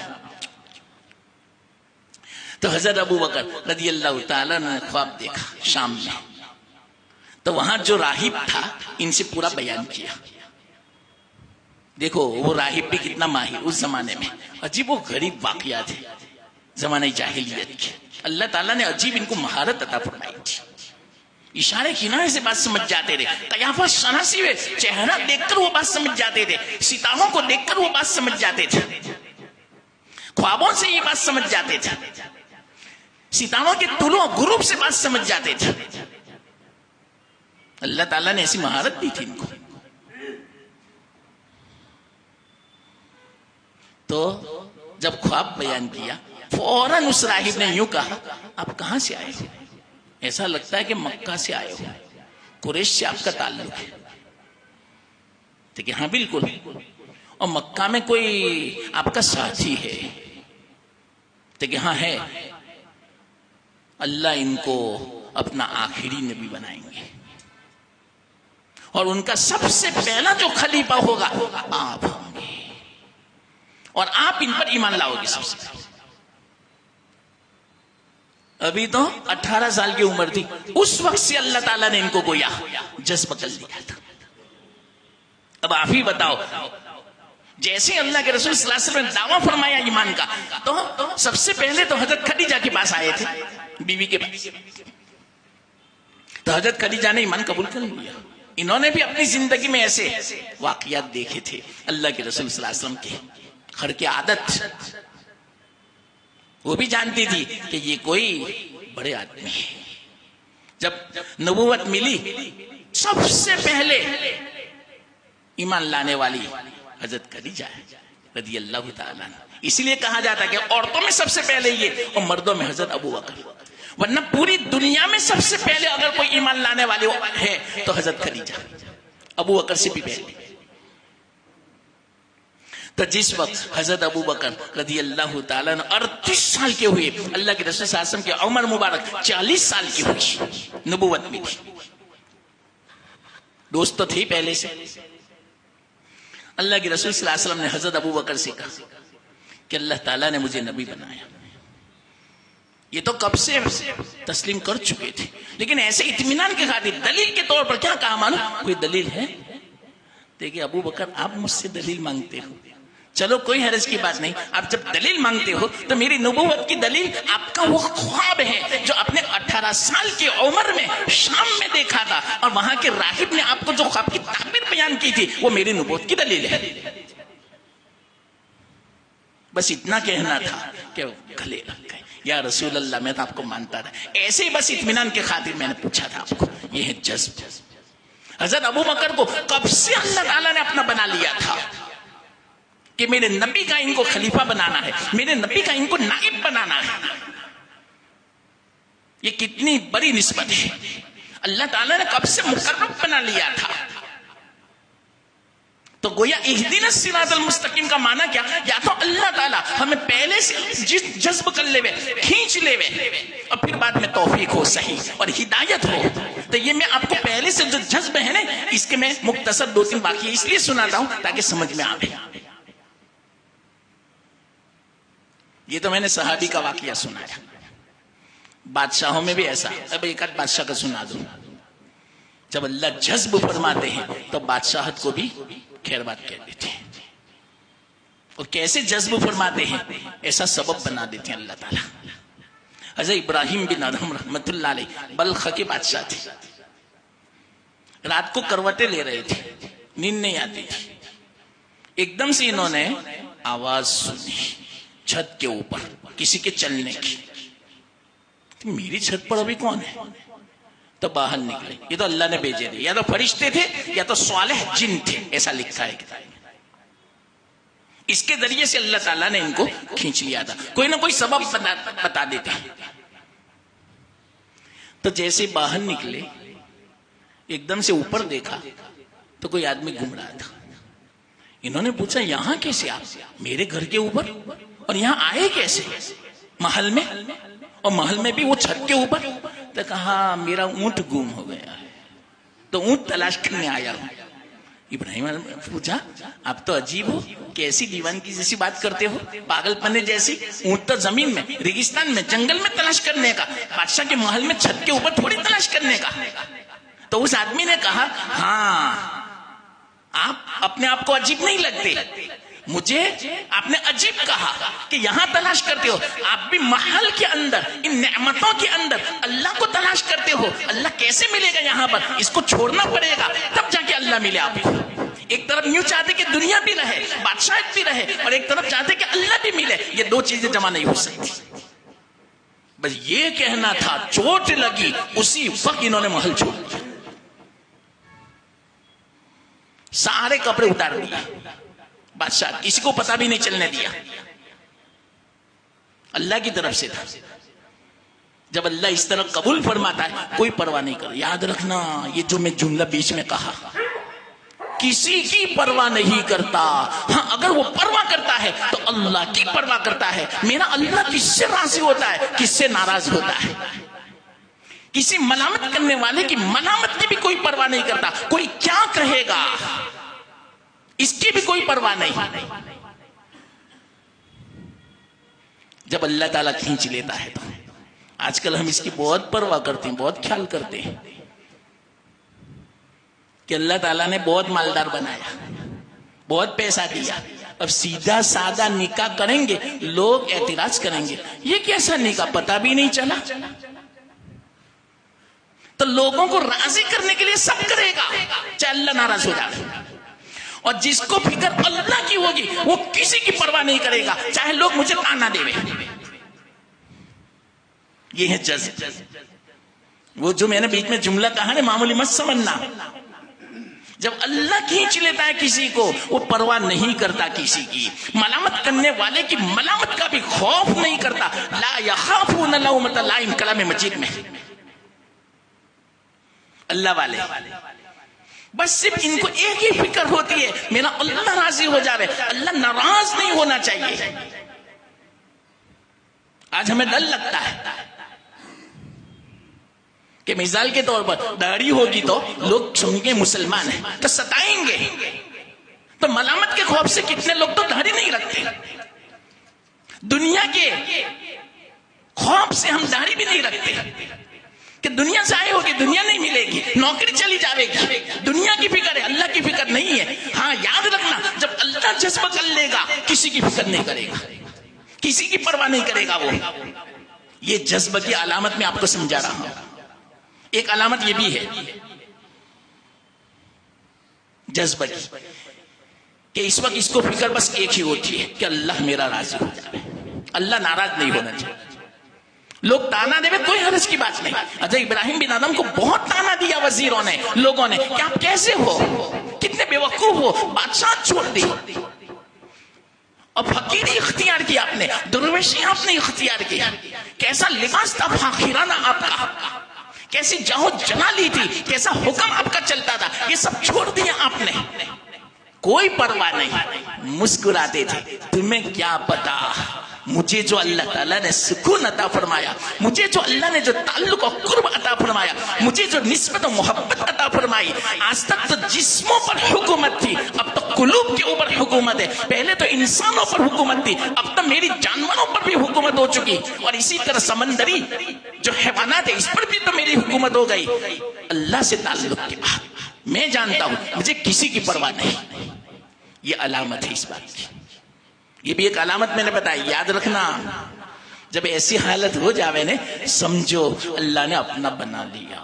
تو حضرت ابو بکر رضی اللہ تعالیٰ نے خواب دیکھا شام میں. تو وہاں جو راہب تھا ان سے پورا بیان کیا دیکھو وہ راہب بھی کتنا ماہر اس زمانے میں. عجیب و غریب واقعات ہے زمانہ جاہلیت کے. اللہ تعالیٰ نے عجیب ان کو مہارت عطا فرمائی تھی. اشارے کنارے سے بات سمجھ جاتے تھے. قیافہ شناسی ہوئے چہرہ دیکھ کر وہ بات سمجھ جاتے تھے. ستاروں کو دیکھ کر وہ بات سمجھ جاتے تھے. خوابوں سے یہ بات سمجھ جاتے تھے. ستاروں کے طلوع غروب سے بات سمجھ جاتے تھے. اللہ تعالیٰ نے ایسی مہارت دی تھی ان کو. تو جب خواب بیان کیا فوراً اس راہب نے یوں کہا آپ کہاں سے آئے ہو؟ ایسا لگتا ہے کہ مکہ سے آئے ہو, قریش سے آپ کا تعلق ہے. تو کہ ہاں بالکل, اور مکہ میں کوئی آپ کا ساتھی ہے؟ تو کہ ہاں ہے. اللہ ان کو اپنا آخری نبی بنائیں گے اور ان کا سب سے پہلا جو خلیفہ ہوگا آپ ہوں گے اور آپ ان پر ایمان لاؤ گے سب سے پہلے. ابھی تو 18 سال کی عمر تھی. اس وقت سے اللہ تعالیٰ نے ان کو گویا جذب کر لیا تھا. اب آپ ہی بتاؤ, جیسے اللہ کے رسول صلی اللہ علیہ وسلم نے دعویٰ فرمایا ایمان کا تو سب سے پہلے تو حضرت خدیجہ کے پاس آئے تھے, بیوی کے پاس. تو حضرت خدیجہ نے ایمان قبول کر لیا. انہوں نے بھی اپنی زندگی میں ایسے واقعات دیکھے تھے اللہ کے رسول صلی اللہ علیہ وسلم کے خر کی عادت. وہ بھی جانتی تھی کہ یہ کوئی بڑے آدمی ہے. جب نبوت ملی سب سے پہلے ایمان لانے والی حضرت خدیجہ رضی اللہ تعالیٰ عنہ. اس لیے کہا جاتا ہے کہ عورتوں میں سب سے پہلے یہ اور مردوں میں حضرت ابو بکر. ورنہ پوری دنیا میں سب سے پہلے اگر کوئی ایمان لانے والے ہے تو حضرت خدیجہ, ابو بکر سے بھی پہلے. تو جس وقت حضرت ابو بکر رضی اللہ تعالیٰ عنہ 38 سال کے ہوئے, اللہ کے رسول صلی اللہ علیہ وسلم کی عمر مبارک 40 سال کی ہوئی, نبوت میں تھی. دوست تو تھی پہلے سے. اللہ کے رسول صلی اللہ علیہ وسلم نے حضرت ابو بکر سے کہا کہ اللہ تعالیٰ نے مجھے نبی بنایا. یہ تو کب سے تسلیم کر چکے تھے, لیکن ایسے اطمینان کے خاطر دلیل کے طور پر کیا کہا معلوم, کوئی دلیل ہے؟ دیکھیے ابو بکر آپ مجھ سے دلیل مانگتے ہو, چلو کوئی حرج کی بات نہیں. آپ جب دلیل مانگتے ہو تو میری نبوت کی دلیل آپ کا وہ خواب ہے جو اپنے 18 سال کی عمر میں شام میں دیکھا تھا, اور وہاں کے راہب نے آپ کو جو خواب کی تعبیر بیان کی تھی وہ میری نبوت کی دلیل ہے. بس اتنا کہنا تھا کہ گلے لگ گئے. یا رسول اللہ میں تو آپ کو مانتا تھا, ایسے ہی بس اطمینان کے خاطر میں نے پوچھا تھا آپ کو. یہ ہے جذب. حضرت ابو بکر کو کب سے اللہ تعالیٰ نے اپنا بنا لیا تھا کہ میرے نبی کا ان کو خلیفہ بنانا ہے, میرے نبی کا ان کو نائب بنانا ہے. یہ کتنی بڑی نسبت ہے. اللہ تعالیٰ نے کب سے مقرب بنا لیا تھا. تو گویا اہدنا الصراط المستقیم کا معنی کیا, یا تو اللہ تعالیٰ ہمیں پہلے سے جذب کر لے وے, کھینچ لے وے, اور پھر بعد میں توفیق ہو صحیح اور ہدایت ہو. تو یہ میں آپ کو پہلے سے جو جذب ہے نا, اس کے میں مختصر 2-3 واقعے اس لیے سناتا ہوں تاکہ سمجھ میں آئے. یہ تو میں نے صحابی کا واقعہ سنایا. بادشاہوں میں بھی ایسا. اب ایک آدھ بادشاہ کا سنا دوں. جب اللہ جذب فرماتے ہیں تو بادشاہت کو بھی خیر بات کہہ دیتے ہیں. اور کیسے جذب فرماتے ہیں ایسا سبب بنا دیتے ہیں اللہ تعالیٰ. حضرت ابراہیم بن ادہم رحمت اللہ علیہ بلخ کے بادشاہ تھے. رات کو کروٹیں لے رہے تھے, نیند نہیں آتی تھی. ایک دم سے انہوں نے آواز سنی چھت کے اوپر کسی کے چلنے کی. میری چھت پر ابھی کون ہے؟ تو باہر نکلے. یہ تو اللہ نے بھیجے تھے, یا تو فرشتے تھے یا تو صالح جن تھے, ایسا لکھا ہے کتاب میں. اس کے ذریعے سے اللہ تعالیٰ نے ان کو کھینچ لیا تھا. کوئی نہ کوئی سبب بتا دیتے. تو جیسے باہر نکلے ایک دم سے اوپر دیکھا تو کوئی آدمی گھوم رہا تھا. انہوں نے پوچھا یہاں کیسے آپ؟ میرے گھر کے اوپر, اور یہاں آئے کیسے؟ محل میں, اور محل میں بھی وہ چھت کے اوپر. تو کہا میرا اونٹ گم ہو گیا ہے تو اونٹ تلاش کرنے آیا ہوں. ابراہیم نے پوچھا آپ تو عجیب ہو, کیسی دیوان کی جیسی بات کرتے ہو, پاگل پنے جیسی. اونٹ تو زمین میں, ریگستان میں, جنگل میں تلاش کرنے کا, بادشاہ کے محل میں چھت کے اوپر تھوڑی تلاش کرنے کا. تو اس آدمی نے کہا ہاں آپ اپنے آپ کو عجیب نہیں لگتے؟ مجھے آپ نے عجیب کہا کہ یہاں تلاش کرتے ہو، آپ بھی محل کے اندر ان نعمتوں کے اندر اللہ کو تلاش کرتے ہو۔ اللہ کیسے ملے گا یہاں پر؟ اس کو چھوڑنا پڑے گا تب جا کے اللہ ملے آپ کو۔ ایک طرف یوں چاہتے کہ دنیا بھی رہے، بادشاہت بھی رہے، اور ایک طرف چاہتے کہ اللہ بھی ملے۔ یہ دو چیزیں جمع نہیں ہو سکتی۔ بس یہ کہنا تھا، چوٹ لگی، اسی وقت انہوں نے محل چھوڑ دیا، سارے کپڑے اتار دیے۔ بادشاہ کسی کو پتہ بھی نہیں چلنے دیا، اللہ کی طرف سے تھا۔ جب اللہ اس طرح قبول فرماتا ہے کوئی پرواہ نہیں کرتا۔ یاد رکھنا یہ جو میں جملہ بیچ میں کہا، کسی کی پرواہ نہیں کرتا۔ ہاں اگر وہ پرواہ کرتا ہے تو اللہ کی پرواہ کرتا ہے۔ میرا اللہ کس سے راضی ہوتا ہے، کس سے ناراض ہوتا ہے؟ کسی ملامت کرنے والے کی ملامت کی بھی کوئی پرواہ نہیں کرتا۔ کوئی کیا کہے گا اس کی بھی کوئی پرواہ نہیں۔ جب اللہ تعالیٰ کھینچ لیتا ہے تو آج کل ہم اس کی بہت پرواہ کرتے ہیں، بہت خیال کرتے ہیں کہ اللہ تعالیٰ نے بہت مالدار بنایا، بہت پیسہ دیا، اب سیدھا سادہ نکاح کریں گے، لوگ اعتراض کریں گے، یہ کیسا نکاح، پتہ بھی نہیں چلا۔ تو لوگوں کو راضی کرنے کے لیے سب کرے گا چاہے اللہ ناراض ہو جائے، اور جس کو فکر اللہ کی ہوگی وہ کسی کی پرواہ نہیں کرے گا چاہے لوگ مجھے تانا دے۔ یہ ہے جذب۔ وہ جو میں نے بیچ میں جملہ کہا نا، معمولی مت سمجھنا۔ جب اللہ کھینچ لیتا ہے کسی کو وہ پرواہ نہیں کرتا کسی کی، ملامت کرنے والے کی ملامت کا بھی خوف نہیں کرتا۔ لا یخافون لومۃ لائم، کلام مجید میں اللہ والے بس صرف ان کو ایک ہی فکر ہوتی ہے، میرا اللہ راضی ہو جاوے، اللہ ناراض نہیں ہونا چاہیے۔ آج ہمیں ڈر لگتا ہے کہ مثال کے طور پر داڑھی ہوگی تو لوگ سمجھیں مسلمان ہیں تو ستائیں گے، تو ملامت کے خوف سے کتنے لوگ تو داڑھی نہیں رکھتے۔ دنیا کے خوف سے ہم داڑھی بھی نہیں رکھتے کہ دنیا ضائع ہوگی، دنیا نہیں ملے گی، نوکری چلی جاوے گی، دنیا کی فکر ہے، اللہ کی فکر نہیں ہے۔ ہاں یاد رکھنا، جب اللہ جذبہ کر لے گا کسی کی فکر نہیں کرے گا، کسی کی پرواہ نہیں کرے گا وہ۔ یہ جذبہ کی علامت میں آپ کو سمجھا رہا ہوں۔ ایک علامت یہ بھی ہے جذبہ کی کہ اس وقت اس کو فکر بس ایک ہی ہوتی ہے کہ اللہ میرا راضی ہو جائے، اللہ ناراض نہیں ہونا چاہیے۔ لوگ تانا دے، کوئی حرج کی بات نہیں۔ حضرت ابراہیم بن آدم کو بہت تانا دیا وزیروں نے، لوگوں نے، کہ آپ کیسے ہو، کتنے بے وقوف ہو، بادشاہ چھوڑ دی، اور فقیری اختیار کی آپ نے، درویشی آپ نے اختیار کی، کیسا لباس تھا فاخرانہ آپ کا، کیسی جاہو جلالی تھی، کیسا حکم آپ کا چلتا تھا، یہ سب چھوڑ دیا آپ نے، کوئی پرواہ نہیں، مسکراتے تھے۔ تمہیں کیا پتا مجھے جو اللہ تعالیٰ نے سکون عطا فرمایا، مجھے جو اللہ نے جو تعلق و قرب عطا فرمایا، مجھے جو نسبت و محبت عطا فرمائی، آج تک تو جسموں پر حکومت تھی، اب تو قلوب کے اوپر حکومت ہے۔ پہلے تو انسانوں پر حکومت تھی، اب تو میری جانوروں پر بھی حکومت ہو چکی، اور اسی طرح سمندری جو حیوانات ہے اس پر بھی تو میری حکومت ہو گئی۔ اللہ سے تعلق کے بعد میں جانتا ہوں مجھے کسی کی پرواہ نہیں۔ یہ علامت ہے اس بات کی، یہ بھی ایک علامت میں نے بتائی۔ یاد رکھنا جب ایسی حالت ہو جاوے نے، سمجھو اللہ نے اپنا بنا لیا۔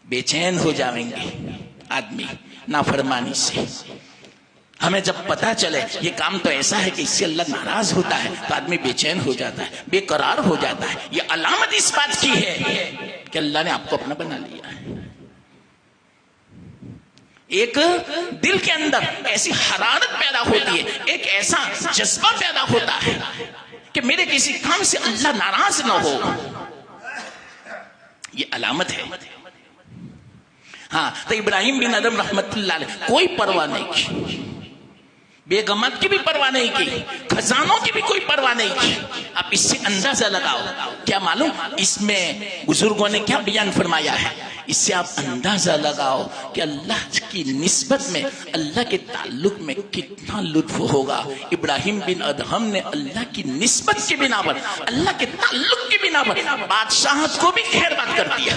بے چین ہو جاویں گے آدمی نافرمانی سے۔ ہمیں جب پتا چلے یہ کام تو ایسا ہے کہ اس سے اللہ ناراض ہوتا ہے تو آدمی بے چین ہو جاتا ہے، بے قرار ہو جاتا ہے۔ یہ علامت اس بات کی ہے کہ اللہ نے آپ کو اپنا بنا لیا ہے۔ ایک دل کے اندر ایسی حرارت پیدا ہوتی ہے، ایک ایسا جذبہ پیدا ہوتا ہے کہ میرے کسی کام سے اللہ ناراض نہ ہو۔ یہ علامت ہے۔ ہاں تو ابراہیم بن آدم رحمت اللہ علیہ کوئی پرواہ نہیں کی، بیگمات کی بھی پرواہ نہیں کی، خزانوں کی بھی کوئی پرواہ نہیں کی۔ آپ اس سے اندازہ لگاؤ، کیا معلوم اس میں بزرگوں نے کیا بیان فرمایا ہے، اس سے آپ اندازہ لگاؤ کہ اللہ کی نسبت میں، اللہ کے تعلق میں کتنا لطف ہوگا۔ ابراہیم بن ادہم نے اللہ کی نسبت کی بنا پر، اللہ کے تعلق کی بنا پر بادشاہت کو بھی خیر بات کر دیا،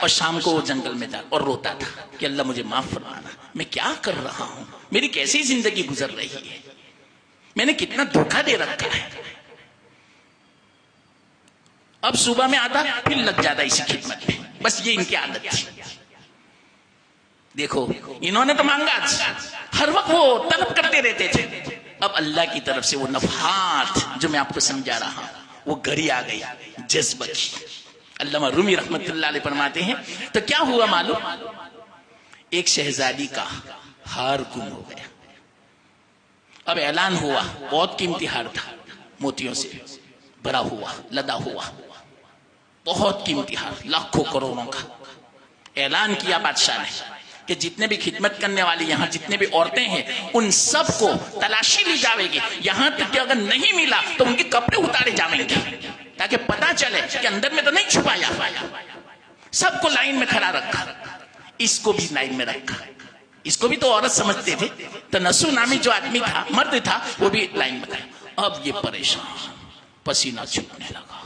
اور شام کو وہ جنگل میں جا اور روتا تھا کہ اللہ مجھے معاف فرمانا، میں کیا کر رہا ہوں، میری کیسی زندگی گزر رہی ہے، میں نے کتنا دھوکہ دے رکھا ہے۔ اب صبح میں آتا پھر لگ جاتا اسی خدمت میں، بس یہ ان کی عادت تھی۔ دیکھو انہوں نے تو مانگا، ہر وقت وہ طلب کرتے رہتے تھے۔ اب اللہ کی طرف سے وہ نفحات جو میں آپ کو سمجھا رہا ہوں وہ گھڑی آ گئی جذبہ کی۔ علامہ رومی رحمت اللہ علیہ فرماتے ہیں تو کیا ہوا معلوم، ایک شہزادی کا ہار گم ہو گیا۔ اب اعلان ہوا، بہت قیمتی ہار تھا، موتیوں سے بھرا ہوا، لدا ہوا، بہت قیمتی ہار، لاکھوں کروڑوں کا۔ اعلان کیا بادشاہ نے کہ جتنے بھی خدمت کرنے والی یہاں جتنے بھی عورتیں ہیں ان سب کو تلاشی لی جاوے گی، یہاں تک کہ اگر نہیں ملا تو ان کے کپڑے اتارے جائیں گے تاکہ پتا چلے کہ اندر میں تو نہیں چھپایا۔ سب کو لائن میں کھڑا رکھا، اس کو بھی لائن میں رکھا، اس کو بھی تو عورت سمجھتے تھے، تنسو نامی جو آدمی تھا، مرد تھا، وہ بھی لائن میں کھڑا۔ اب یہ پریشان، پسینہ چھوٹنے لگا۔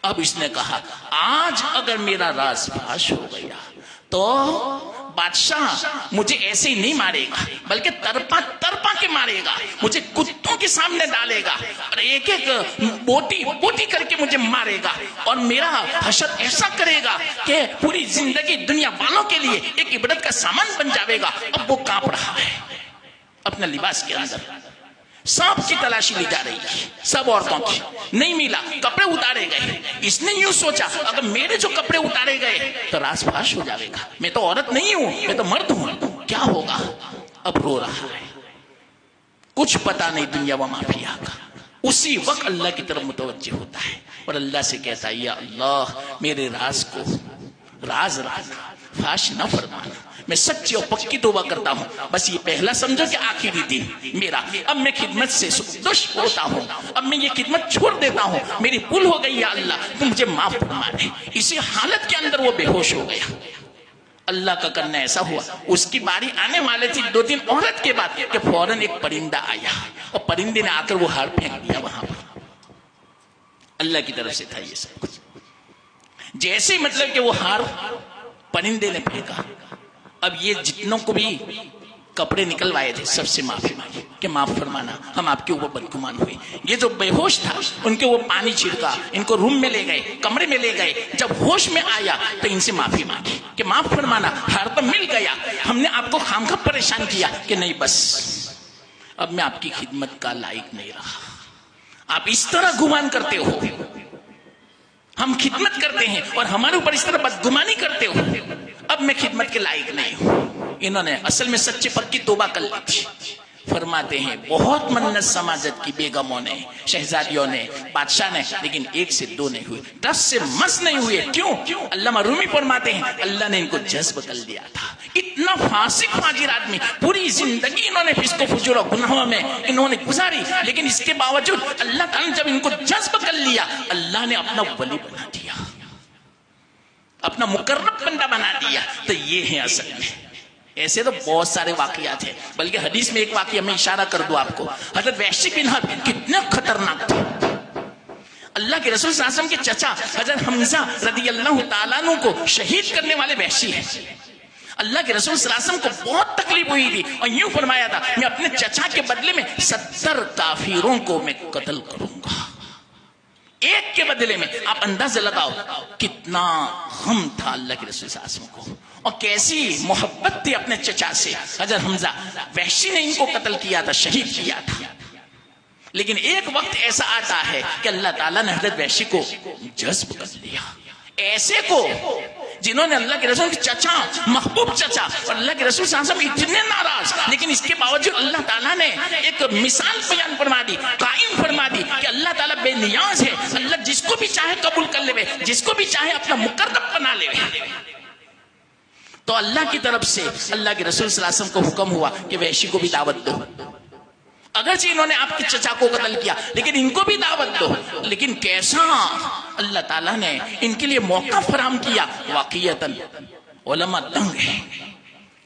اب اس نے کہا آج اگر میرا راز فاش ہو گیا تو بادشاہ مجھے ایسے ہی نہیں مارے گا بلکہ ترپا ترپا کے مارے گا، مجھے کتوں کے سامنے ڈالے گا اور ایک ایک بوٹی بوٹی کر کے مجھے مارے گا اور میرا حشر ایسا کرے گا کہ پوری زندگی دنیا والوں کے لیے ایک عبرت کا سامان بن جاوے گا۔ اب وہ کانپ رہا ہے اپنا لباس کے اندر، سانپ کی تلاشی لی جا رہی ہے، سب عورتوں کی، نہیں ملا، کپڑے اتارے گئے۔ اس نے یوں سوچا اگر میرے جو کپڑے اتارے گئے تو راز فاش ہو جاوے گا، میں تو عورت نہیں ہوں، میں تو مرد ہوں، کیا ہوگا؟ اب رو رہا ہے، کچھ پتا نہیں دنیا و مافیا کا۔ اسی وقت اللہ کی طرف متوجہ ہوتا ہے اور اللہ سے کہتا ہے یا اللہ میرے راز کو راز رکھنا، فاش نہ فرمانا، میں سچی اور پکی توبہ کرتا ہوں، بس یہ پہلا سمجھو کہ آخری دن میرا، اب میں خدمت سے دوش ہوتا ہوں، اب میں یہ خدمت چھوڑ دیتا ہوں، میری بھول ہو گئی یا اللہ تو مجھے معاف فرما دے۔ اسی حالت کے اندر وہ بے ہوش ہو گیا۔ اللہ کا کرنا ایسا ہوا، اس کی باری آنے والے تھی 2-3 عورت کے بعد کہ فوراً ایک پرندہ آیا اور پرندے نے آ کر وہ ہار پھینک دیا وہاں پر۔ اللہ کی طرف سے تھا یہ سب کچھ۔ جیسے مطلب کہ وہ ہار پرندے نے پھینکا، اب یہ جتنوں کو بھی کپڑے نکلوائے تھے سب سے معافی مانگی کہ معاف فرمانا، ہم آپ کے اوپر بدگمان ہوئے۔ یہ جو بے ہوش تھا ان کے وہ پانی چھڑکا، ان کو روم میں لے گئے، کمرے میں لے گئے، جب ہوش میں آیا تو ان سے معافی مانگی کہ معاف فرمانا، ہار تو مل گیا، ہم نے آپ کو خامخواہ پریشان کیا کہ نہیں، بس اب میں آپ کی خدمت کا لائق نہیں رہا۔ آپ اس طرح گمان کرتے ہو، ہم خدمت کرتے ہیں اور ہمارے اوپر اس طرح بدگمانی کرتے ہو، اب میں خدمت کے لائق نہیں ہوں۔ انہوں نے اصل میں سچے پکی توبہ کر لی تھی۔ فرماتے ہیں بہت منت سماجت کی بیگموں نے، شہزادیوں نے، بادشاہ نے، لیکن 1 سے 2 نہیں ہوئے، 10 سے مس نہیں ہوئے۔ کیوں؟ علامہ رومی فرماتے ہیں اللہ نے ان کو جذب کر لیا تھا۔ اتنا فاسق فاجر آدمی، پوری زندگی انہوں نے فسق و فجور و گناہوں میں انہوں نے گزاری، لیکن اس کے باوجود اللہ تعالیٰ نے جب ان کو جذب کر لیا، اللہ نے اپنا ولی بنا دیا، اپنا مقرب بندہ بنا دیا۔ تو یہ ہے اصل میں، ایسے تو بہت سارے واقعات ہیں، بلکہ حدیث میں ایک واقعہ میں اشارہ کر دوں آپ کو۔ حضرت وحشی بن حرب کتنے خطرناک تھے۔ اللہ کے رسول صلی اللہ علیہ وسلم کے چچا حضرت حمزہ رضی اللہ تعالیٰ عنہ کو شہید کرنے والے وحشی ہیں۔ اللہ کے رسول صلی اللہ علیہ وسلم کو بہت تکلیف ہوئی تھی اور یوں فرمایا تھا میں اپنے چچا کے بدلے میں 70 کافروں کو میں قتل کروں گا، ایک کے بدلے میں۔ آپ اندازہ لگاؤ کتنا غم تھا اللہ کے رسول صلی اللہ علیہ وسلم کو اور کیسی محبت تھی اپنے چچا سے۔ حضرت حمزہ وحشی نے ان کو قتل کیا تھا، شہید کیا تھا، لیکن ایک وقت ایسا آتا ہے کہ اللہ تعالیٰ نے حضرت وحشی کو جذب کر لیا۔ ایسے کو جنہوں نے اللہ کے رسول کے چچا، محبوب چچا، اور اللہ کے رسول صلی اللہ علیہ وسلم اتنے ناراض، لیکن اس کے باوجود اللہ تعالیٰ نے ایک مثال بیان فرما دی، قائم فرما دی کہ اللہ تعالیٰ بے نیاز ہے، اللہ جس کو بھی چاہے قبول کر لے، جس کو بھی چاہے اپنا مقرب بنا لے۔ تو اللہ کی طرف سے اللہ کے رسول صلی اللہ علیہ وسلم کو حکم ہوا کہ وحشی کو بھی دعوت دو، اگرچہ انہوں نے آپ کے چچا کو قتل کیا لیکن ان کو بھی دعوت دو۔ لیکن کیسا اللہ تعالیٰ نے ان کے لیے موقع فراہم کیا، واقعیتاً علماء دنگ ہے،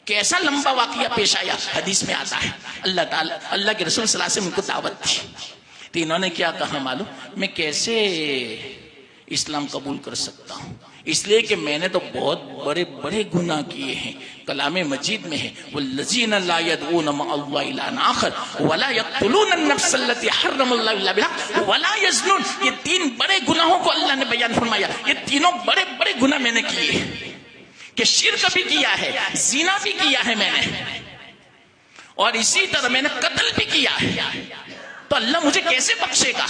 کیسا لمبا واقعہ پیش آیا، حدیث میں آتا ہے۔ اللہ کے رسول صلی اللہ علیہ وسلم ان کو دعوت دی تو انہوں نے کیا کہا معلوم، میں کیسے اسلام قبول کر سکتا ہوں، اس لیے کہ میں نے تو بہت بڑے بڑے گناہ کیے ہیں۔ کلام مجید میں ہے والذین لا يدعون مع اللہ الہا آخر ولا يقتلون النفس التي حرم اللہ الا بالحق ولا يزنون۔ یہ تین بڑے گناہوں کو اللہ نے بیان فرمایا، یہ تینوں بڑے بڑے گناہ میں نے کیے ہیں، کہ شرک بھی کیا ہے، زنا بھی کیا ہے میں نے، اور اسی طرح میں نے قتل بھی کیا ہے، تو اللہ مجھے کیسے بخشے گا؟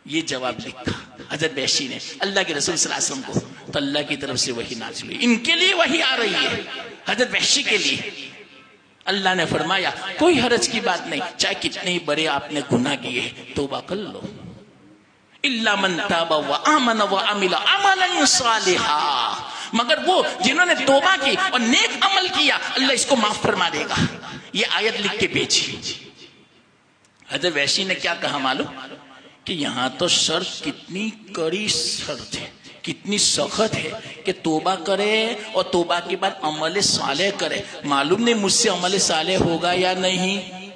یہ جواب لکھا حضرت وحشی نے اللہ کے رسول صلی اللہ علیہ وسلم کو، تو اللہ کی طرف سے وحی نازل ہوئی، ان کے لیے وحی آ رہی ہے، حضرت وحشی کے لیے۔ اللہ نے فرمایا کوئی حرج کی بات نہیں، چاہے کتنے ہی بڑے آپ نے گناہ کیے ہیں توبہ کر لو، الا من تاب وآمن وعمل عملا صالحا، مگر وہ جنہوں نے توبہ کی اور نیک عمل کیا اللہ اس کو معاف فرما دے گا۔ یہ آیت لکھ کے بھیجی۔ حضرت وحشی نے کیا کہا معلوم؟ کہ یہاں تو شرط کتنی کڑی شرط ہے، کتنی سخت ہے کہ توبہ کرے اور توبہ کے بعد عمل صالح کرے۔ معلوم نہیں مجھ سے عمل صالح ہوگا یا نہیں۔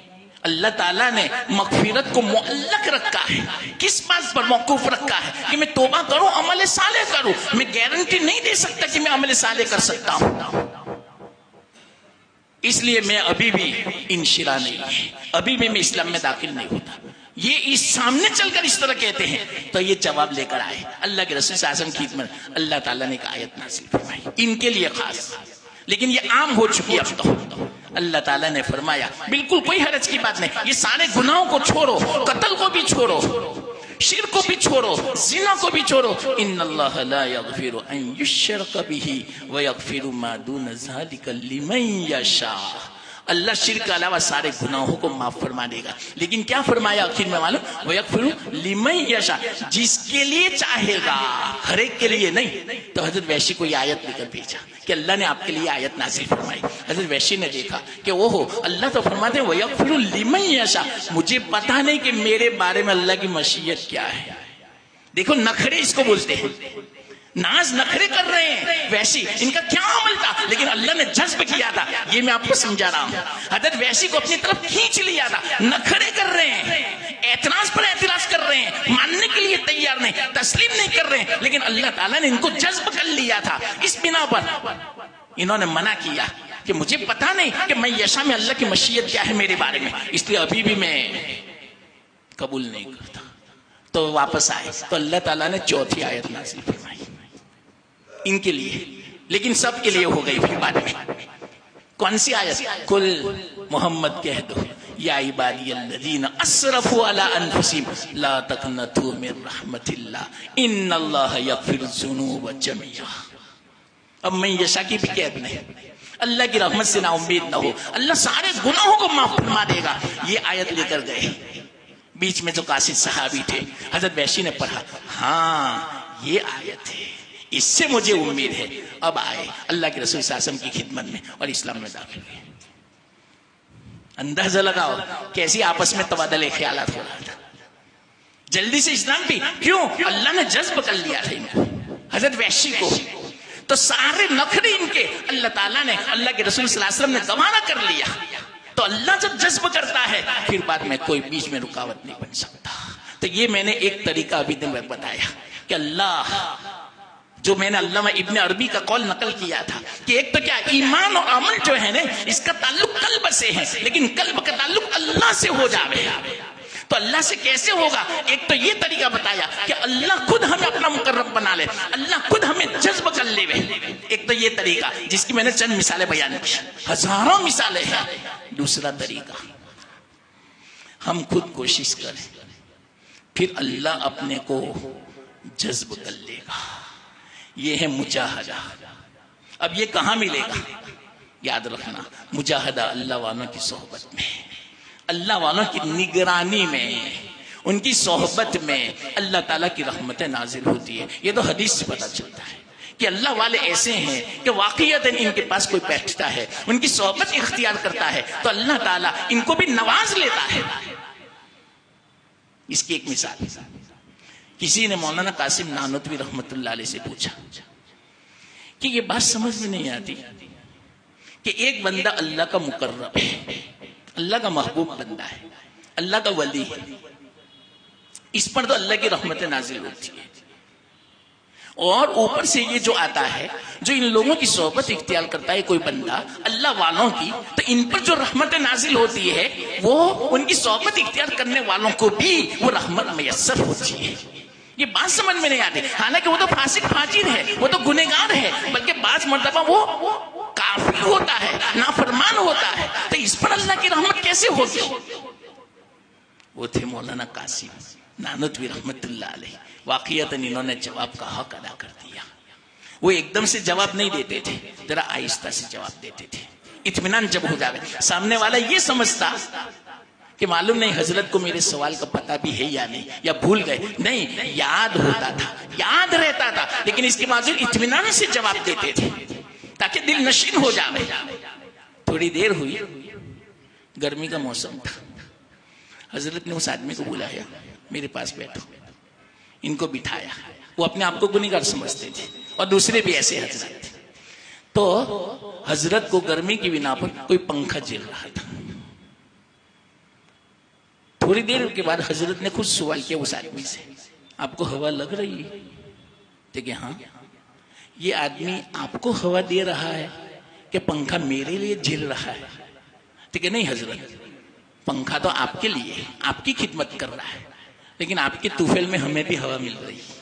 اللہ تعالیٰ نے مغفرت کو معلق رکھا ہے، کس بات پر موقوف رکھا ہے؟ کہ میں توبہ کروں عمل صالح کروں۔ میں گارنٹی نہیں دے سکتا کہ میں عمل صالح کر سکتا ہوں، اس لیے میں ابھی بھی انشرا نہیں ہے، ابھی بھی میں اسلام میں داخل نہیں ہوتا۔ یہ اس سامنے چل کر اس طرح کہتے ہیں، تو یہ جواب لے کر آئے اللہ کے رسول صلی اللہ علیہ وسلم کی خدمت۔ اللہ تعالیٰ نے ایک آیت نازل فرمائی ان کے لیے خاص، لیکن یہ عام ہو چکی اب تو۔ اللہ تعالیٰ نے فرمایا بالکل کوئی حرج کی بات نہیں، یہ سارے گناہوں کو چھوڑو، قتل کو بھی چھوڑو، شرک کو بھی چھوڑو، زنا کو بھی چھوڑو۔ ان اللہ لا یغفر ان یشرک بہ ویغفر ما دون ذلک لمن یشاء۔ اللہ شرک کے علاوہ سارے گناہوں کو معاف فرما دے گا، لیکن کیا فرمایا آخر میں معلوم؟ وَيَغْفِرُ لِمَن يَشَاءُ، جس کے لیے چاہے گا، ہر ایک کے لیے نہیں۔ تو حضرت وحشی کو یہ آیت لے کر بھیجا کہ اللہ نے آپ کے لیے آیت نازل فرمائی۔ حضرت وحشی نے دیکھا کہ وہ اللہ تو فرماتے ہیں وَيَغْفِرُ لِمَن يَشَاءُ، مجھے پتا نہیں کہ میرے بارے میں اللہ کی مشیت کیا ہے۔ دیکھو نخرے اس کو بولتے ہیں، ناز نخرے کر رہے ہیں وحشی، ان کا کیا عمل تھا لیکن اللہ نے جذب کیا تھا، یہ میں آپ کو سمجھا رہا ہوں۔ حضرت وحشی کو اپنی طرف کھینچ لیا تھا، نخرے کر رہے ہیں، اعتراض پر اعتراض کر رہے ہیں، ماننے کے لیے تیار نہیں، تسلیم نہیں کر رہے ہیں، لیکن اللہ تعالیٰ نے ان کو جذب کر لیا تھا۔ اس بنا پر انہوں نے منع کیا کہ مجھے پتا نہیں کہ میں یشا میں اللہ کی مشیت کیا ہے میرے بارے میں، اس لیے ابھی بھی میں قبول نہیں کرتا۔ تو واپس آئے تو اللہ تعالیٰ نے چوتھی آیت نازل فرمائی ان کے لیے، لیکن سب کے لیے ہو گئی پھر بعد میں۔ کون سی آیت؟ کل محمد کہہ دو یا عبادی الذین اسرفوا علی انفسہم لا تقنطوا من رحمت اللہ ان اللہ یغفر الذنوب جميعا۔ اب میں یشا کی بھی قید نہیں، اللہ کی رحمت سے نا امید نہ ہو، اللہ سارے گناہوں کو معاف فرما دے گا۔ یہ آیت لے کر گئے، بیچ میں جو قاصد صحابی تھے حضرت وحشی نے پڑھا، ہاں یہ آیت ہے، اس سے مجھے امید ہے۔ اب آئے اللہ کے رسول صلی اللہ علیہ وسلم کی خدمت میں اور اسلام میں داخل ہوئے۔ اندازہ لگاؤ کیسی آپس میں تبادلہ خیالات ہو رہا تھا۔ جلدی سے اسلام بھی کیوں؟ اللہ نے جذب کر لیا تھا ان کو، حضرت وحشی کو۔ تو سارے نخرے ان کے اللہ تعالیٰ نے، اللہ کے رسول صلی اللہ علیہ وسلم نے گوارا کر لیا۔ تو اللہ جب جذب کرتا ہے پھر بعد میں کوئی بیچ میں رکاوٹ نہیں بن سکتا۔ تو یہ میں نے ایک طریقہ ابھی دن میں بتایا کہ اللہ، جو میں نے علامہ ابن عربی کا قول نقل کیا تھا کہ ایک تو کیا ایمان اور عمل جو ہے نا اس کا تعلق قلب سے ہے، لیکن قلب کا تعلق اللہ سے ہو جاوے۔ تو اللہ سے کیسے ہوگا؟ ایک تو یہ طریقہ بتایا کہ اللہ خود ہمیں اپنا مقرب بنا لے، اللہ خود ہمیں جذب کر لے۔ ایک تو یہ طریقہ جس کی میں نے چند مثالیں بیان کی، ہزاروں مثالیں ہیں۔ دوسرا طریقہ ہم خود کوشش کریں، پھر اللہ اپنے کو جذب کر لے گا۔ یہ ہے مجاہدہ۔ اب یہ کہاں ملے گا؟ یاد رکھنا، مجاہدہ اللہ والوں کی صحبت میں، اللہ والوں کی نگرانی میں، ان کی صحبت میں اللہ تعالیٰ کی رحمتیں نازل ہوتی ہے۔ یہ تو حدیث سے پتہ چلتا ہے کہ اللہ والے ایسے ہیں کہ واقعیت ان کے پاس کوئی بیٹھتا ہے، ان کی صحبت اختیار کرتا ہے تو اللہ تعالیٰ ان کو بھی نواز لیتا ہے۔ اس کی ایک مثال، کسی نے مولانا قاسم نانوتوی رحمت اللہ علیہ سے پوچھا کہ یہ بات سمجھ میں نہیں آتی کہ ایک بندہ اللہ کا مقرب ہے، اللہ کا محبوب بندہ ہے، اللہ کا ولی ہے، اس پر تو اللہ کی رحمت نازل ہوتی ہے. اور اوپر سے یہ جو آتا ہے، جو ان لوگوں کی صحبت اختیار کرتا ہے کوئی بندہ اللہ والوں کی، تو ان پر جو رحمت نازل ہوتی ہے وہ ان کی صحبت اختیار کرنے والوں کو بھی وہ رحمت میسر ہوتی ہے. یہ بات سمجھ میں نہیں آتی. حالانکہ وہ تو فاسق فاجر ہے، وہ تو گنہگار ہے، بلکہ بعض مرتبہ وہ کافر ہوتا ہے، نافرمان ہوتا ہے، تو اس پر اللہ کی رحمت کیسے ہوگی؟ وہ تھے مولانا قاسم نانوتوی رحمت اللہ علیہ. واقعتاً انہوں نے جواب کا حق ادا کر دیا. وہ ایک دم سے جواب نہیں دیتے تھے، ذرا آہستہ سے جواب دیتے تھے. اطمینان جب ہو جاوے، سامنے والا یہ سمجھتا کہ معلوم نہیں حضرت کو میرے سوال کا پتہ بھی ہے یا نہیں، یا بھول گئے. نہیں، یاد ہوتا تھا، یاد رہتا تھا، لیکن اس کے باوجود اطمینان سے جواب دیتے تھے تاکہ دل نشین ہو جاوے. تھوڑی دیر ہوئی، گرمی کا موسم تھا. حضرت نے اس آدمی کو بلایا، میرے پاس بیٹھو. ان کو بٹھایا. وہ اپنے آپ کو گنہگار سمجھتے تھے اور دوسرے بھی ایسے حضرت تھے. تو حضرت کو گرمی کی بنا پر کوئی پنکھا جل رہا تھا. تھوڑی دیر کے بعد حضرت نے خود سوال کیا اس آدمی سے، آپ کو ہوا لگ رہی ہے؟ دیکھیں ہاں. یہ آدمی آپ کو ہوا دے رہا ہے کہ پنکھا میرے لیے جل رہا ہے؟ ٹھیک ہے، نہیں حضرت، پنکھا تو آپ کے لیے، آپ کی خدمت کر رہا ہے، لیکن آپ کے طوفیل میں ہمیں بھی ہوا مل رہی ہے.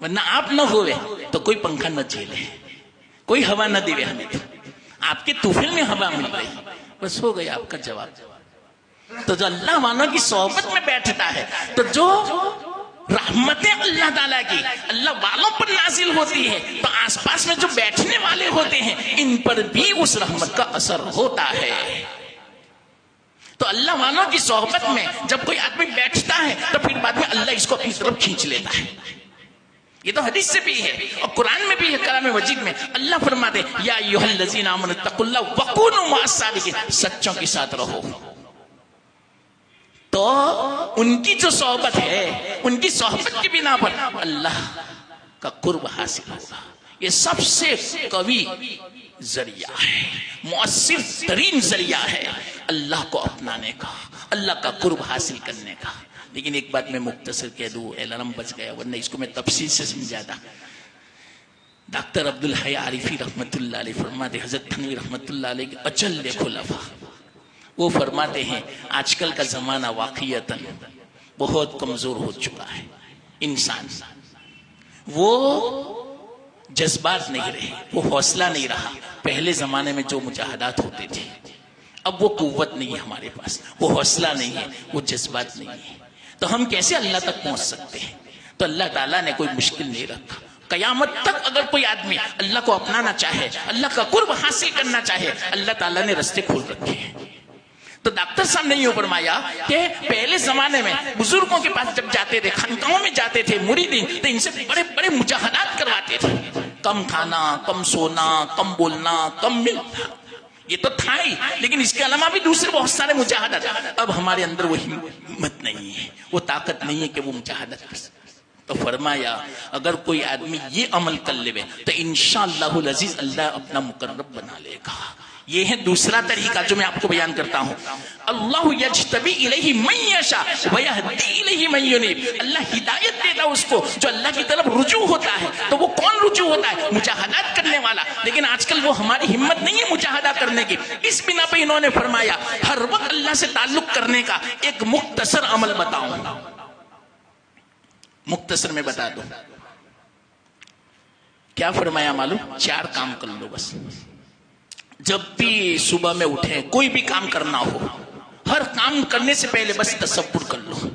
ورنہ آپ نہ ہوئے تو کوئی پنکھا نہ جھیلے، کوئی ہوا نہ دے ہمیں، تو آپ کے طوفیل میں ہوا مل رہی. بس ہو گیا آپ کا جواب. تو جو اللہ والوں کی صحبت میں بیٹھتا ہے، تو جو رحمتیں اللہ تعالیٰ کی اللہ والوں پر نازل ہوتی ہے، تو آس پاس میں جو بیٹھنے والے ہوتے ہیں ان پر بھی اس رحمت کا اثر ہوتا ہے. تو اللہ والوں کی صحبت میں جب کوئی آدمی بیٹھتا ہے تو پھر بعد میں اللہ اس کو اپنی طرف کھینچ لیتا ہے. یہ تو حدیث سے بھی ہے اور قرآن میں بھی ہے. کلام مجید میں اللہ فرماتے یا ایھا الذین آمنوا اتقوا اللہ وکونوا مع الصادقین، سچوں کے ساتھ رہو. تو ان کی جو صحبت ہے، ان کی صحبت کی بنا پر اللہ کا قرب حاصل ہوگا. یہ سب سے قوی ذریعہ ہے، مؤثر ترین ذریعہ ہے اللہ کو اپنانے کا، اللہ کا قرب حاصل کرنے کا. لیکن ایک بات میں مختصر کہہ دوں، الارم بچ گیا ورنہ اس کو میں تفصیل سے سمجھاتا. ڈاکٹر عبدالحی عارفی رحمت اللہ علیہ فرماتے، حضرت تھنوی رحمت اللہ علیہ کے اجل خلفاء، وہ فرماتے ہیں آج کل کا زمانہ واقعیتاً بہت کمزور ہو چکا ہے. انسان وہ جذبات نہیں رہے، وہ حوصلہ نہیں رہا. پہلے زمانے میں جو مجاہدات ہوتے تھے، اب وہ قوت نہیں ہے ہمارے پاس، وہ حوصلہ نہیں ہے، وہ جذبات نہیں ہے. تو ہم کیسے اللہ تک پہنچ سکتے ہیں؟ تو اللہ تعالیٰ نے کوئی مشکل نہیں رکھا. قیامت تک اگر کوئی آدمی اللہ کو اپنانا چاہے، اللہ کا قرب حاصل کرنا چاہے، اللہ تعالیٰ نے رستے کھول رکھے ہیں. تو ڈاکٹر صاحب نے یوں فرمایا کہ پہلے زمانے میں بزرگوں کے پاس جب جاتے تھے، خانقاہوں میں جاتے تھے مریدین، تو ان سے بڑے بڑے مجاہدات کرواتے تھے. کم کھانا، کم سونا، کم بولنا، کم ملنا، یہ تو تھا ہی، لیکن اس کے علاوہ بھی دوسرے بہت سارے مجاہدات. اب ہمارے اندر وہ ہمت نہیں ہے، وہ طاقت نہیں ہے کہ وہ مجاہدات کر سکے. تو فرمایا اگر کوئی آدمی یہ عمل کر لے تو انشاءاللہ العزیز اللہ اپنا مقرب بنا لے گا. یہ ہے دوسرا طریقہ جو میں آپ کو بیان کرتا ہوں. اللہ یجتبی الیہ من یشاء ویہدی الیہ من ینیب. اللہ ہدایت دیتا اس کو جو اللہ کی طرف رجوع ہوتا ہے. تو وہ کون رجوع ہوتا ہے؟ مجاہدات کرنے والا. لیکن آج کل وہ ہماری ہمت نہیں ہے مجاہدہ کرنے کی. اس بنا پہ انہوں نے فرمایا ہر وقت اللہ سے تعلق کرنے کا ایک مختصر عمل بتاؤں. مختصر میں بتا دوں کیا فرمایا معلوم؟ 4 کام کر لو بس. جب بھی صبح میں اٹھیں، کوئی بھی کام کرنا ہو، ہر کام کرنے سے پہلے بس تصور کر لو.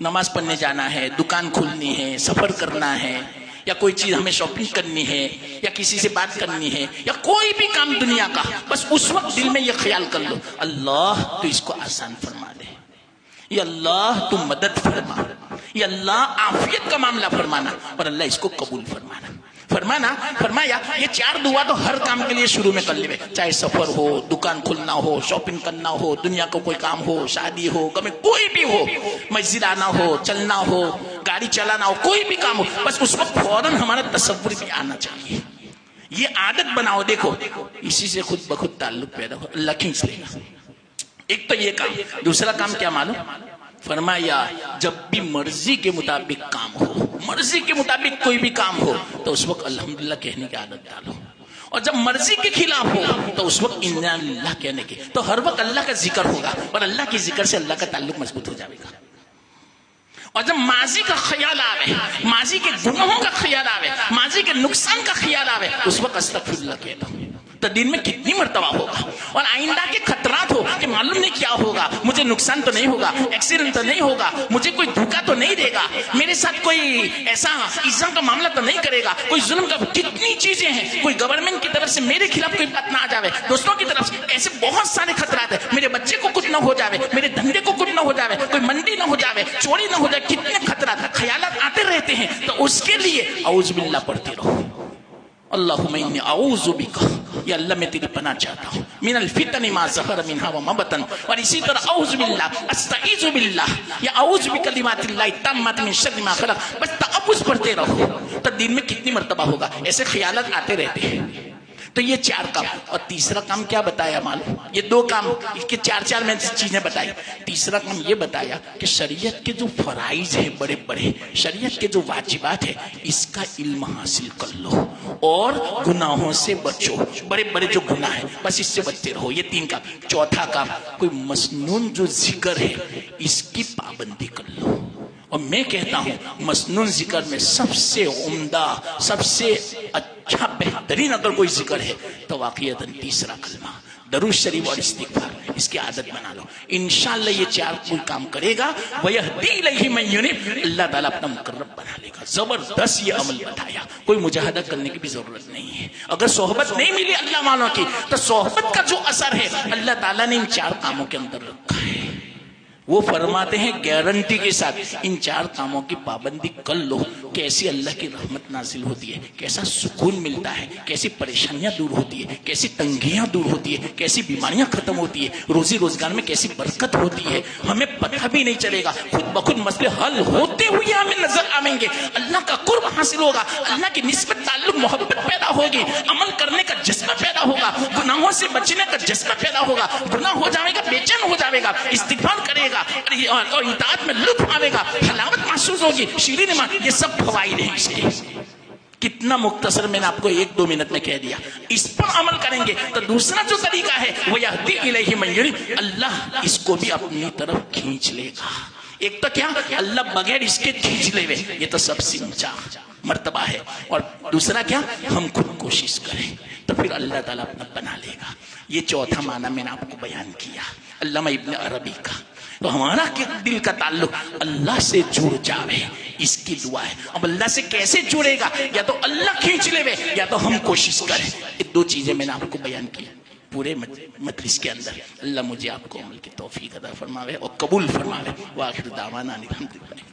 نماز پڑھنے جانا ہے، دکان کھولنی ہے، سفر کرنا ہے، یا کوئی چیز ہمیں شاپنگ کرنی ہے، یا کسی سے بات کرنی ہے، یا کوئی بھی کام دنیا کا، بس اس وقت دل میں یہ خیال کر لو اللہ تو اس کو آسان فرما دے، یا اللہ تو مدد فرما، یا اللہ عافیت کا معاملہ فرمانا، اور اللہ اس کو قبول فرمانا. فرمایا یہ 4 دعا تو ہر کام کے لیے شروع میں کر لے، چاہے سفر ہو، دکان کھلنا ہو، شاپنگ کرنا ہو، دنیا کا کوئی کام ہو، شادی ہو، غم کوئی بھی ہو، مسجد آنا ہو، چلنا ہو، گاڑی چلانا ہو، کوئی بھی کام ہو، بس اس وقت فوراً ہمارا تصور بھی آنا چاہیے. یہ عادت بناؤ. دیکھو اسی سے خود بخود تعلق پیدا ہو، اللہ کھینچ لے گا. ایک تو یہ کام. دوسرا کام کیا معلوم؟ فرمایا جب بھی مرضی کے مطابق کام ہو، مرضی کے مطابق کوئی بھی کام ہو تو اس وقت الحمدللہ کہنے کی عادت ڈالو، اور جب مرضی کے خلاف ہو تو اس وقت انا للہ کہنے کی، تو ہر وقت اللہ کا ذکر ہوگا اور اللہ کے ذکر سے اللہ کا تعلق مضبوط ہو جائے گا۔ اور جب ماضی کا خیال آوے، ماضی کے گناہوں کا خیال آوے، ماضی کے نقصان کا خیال آوے، اس وقت استغفر اللہ کہہ دو۔ تو دن میں کتنی مرتبہ ہوگا، اور آئندہ کے خطرات ہو کہ معلوم نہیں کیا ہوگا، مجھے نقصان تو نہیں ہوگا، ایکسیڈنٹ تو نہیں ہوگا، مجھے کوئی دھوکہ تو نہیں دے گا، میرے ساتھ کوئی ایسا ایزا کا معاملہ تو نہیں کرے گا، کوئی ظلم کا، کتنی چیزیں ہیں، کوئی گورنمنٹ کی طرف سے میرے خلاف کوئی بات نہ آ جاوے، دوستوں کی طرف سے ایسے بہت سارے خطرات ہیں، میرے بچے کو کچھ نہ ہو جاوے، میرے دھندے کو کچھ نہ ہو جاوے، کوئی منڈی نہ ہو جاوے، چوری نہ ہو جائے، کتنے خطرات، خیالات آتے رہتے ہیں۔ تو اس کے لیے اعوذ باللہ پڑھتے رہو، اللہم انی اعوذ بک، یا اللہ میں تیری پناہ چاہتا ہوں، من الفتن ما ظہر منہا وما بطن، اور اسی طرح اعوذ باللہ، استعیذ باللہ، یا اعوذ بکلمات اللہ التامات من شر ما خلق، بس تعوذ پڑھتے رہو۔ تو دن میں کتنی مرتبہ ہوگا، ایسے خیالات آتے رہتے ہیں۔ تو یہ 4 کام، اور تیسرا کام کیا بتایا معلوم، یہ 2 کام، اس کے 4 میں چیزیں بتائی۔ تیسرا کام یہ بتایا کہ شریعت کے جو فرائض ہیں بڑے بڑے، شریعت کے جو واجبات ہیں، اس کا علم حاصل کر لو اور گناہوں سے بچو، بڑے بڑے جو گناہ ہیں بس اس سے بچتے رہو، یہ 3 کام۔ چوتھا کام، کوئی مسنون جو ذکر ہے اس کی پابندی کر لو، اور میں کہتا ہوں مسنون ذکر میں سب سے عمدہ، سب سے اچھا بہترین اگر کوئی ذکر ہے تو واقعتاً تیسرا کلمہ درود شریف اور استغفار، اس کی عادت بنا لو، انشاءاللہ یہ 4 کوئی کام کرے گا، وَيَهْدِي إِلَيْهِ مَن يُنِيبُ، اللہ تعالیٰ اپنا مقرب بنا لے گا۔ زبردست یہ عمل بتایا، کوئی مجاہدہ کرنے کی بھی ضرورت نہیں ہے۔ اگر صحبت نہیں ملی اللہ والوں کی تو صحبت کا جو اثر ہے اللہ تعالیٰ نے ان 4 کاموں کے اندر رکھا ہے۔ وہ فرماتے ہیں گارنٹی کے ساتھ ان 4 کاموں کی پابندی کر لو، کیسی اللہ کی رحمت نازل ہوتی ہے، کیسا سکون ملتا ہے، کیسی پریشانیاں دور ہوتی ہے، کیسی تنگیاں دور ہوتی ہے، کیسی بیماریاں ختم ہوتی ہے، روزی روزگار میں کیسی برکت ہوتی ہے، ہمیں پتہ بھی نہیں چلے گا، خود بخود مسئلے حل ہوتے ہوئے ہمیں نظر آئیں گے، اللہ کا قرب حاصل ہوگا، اللہ کی نسبت تعلق محبت پیدا ہوگی، عمل کرنے کا جذبہ پیدا ہوگا، گناہوں سے بچنے کا جذبہ پیدا ہوگا، گناہ ہو جائے گا، بے چین ہو جائے گا، استغفار کرے گا اور اطاعت میں لطف آئے گا، حلاوت محسوس ہوگی، شیرین یہ سب فوائد ہیں اس کے۔ کتنا مختصر میں نے آپ کو 1-2 منٹ میں کہہ دیا، اس پر عمل کریں گے تو دوسرا جو طریقہ ہے وہ یہدی الیہ من یونیب، اللہ اس کو بھی اپنی طرف کھینچ لے گا۔ ایک تو کیا، اللہ بغیر اس کے کھینچ لے، یہ تو سب سے اونچا مرتبہ ہے، اور دوسرا کیا، ہم خود کوشش کریں تو پھر اللہ تعالیٰ اپنا بنا لے گا۔ یہ چوتھا معنی میں نے آپ کو بیان کیا علامہ ابن عربی کا۔ تو ہمارا دل کا تعلق اللہ سے جڑ جاوے، اس کی دعا ہے۔ اب اللہ سے کیسے جڑے گا، یا تو اللہ کھینچ لے یا تو ہم کوشش کریں۔ یہ 2 چیزیں میں نے آپ کو بیان کی پورے مجلس کے اندر۔ اللہ مجھے آپ کو عمل کی توفیق عطا فرماوے اور قبول فرماوے۔ وآخر دعوانا الحمدللہ۔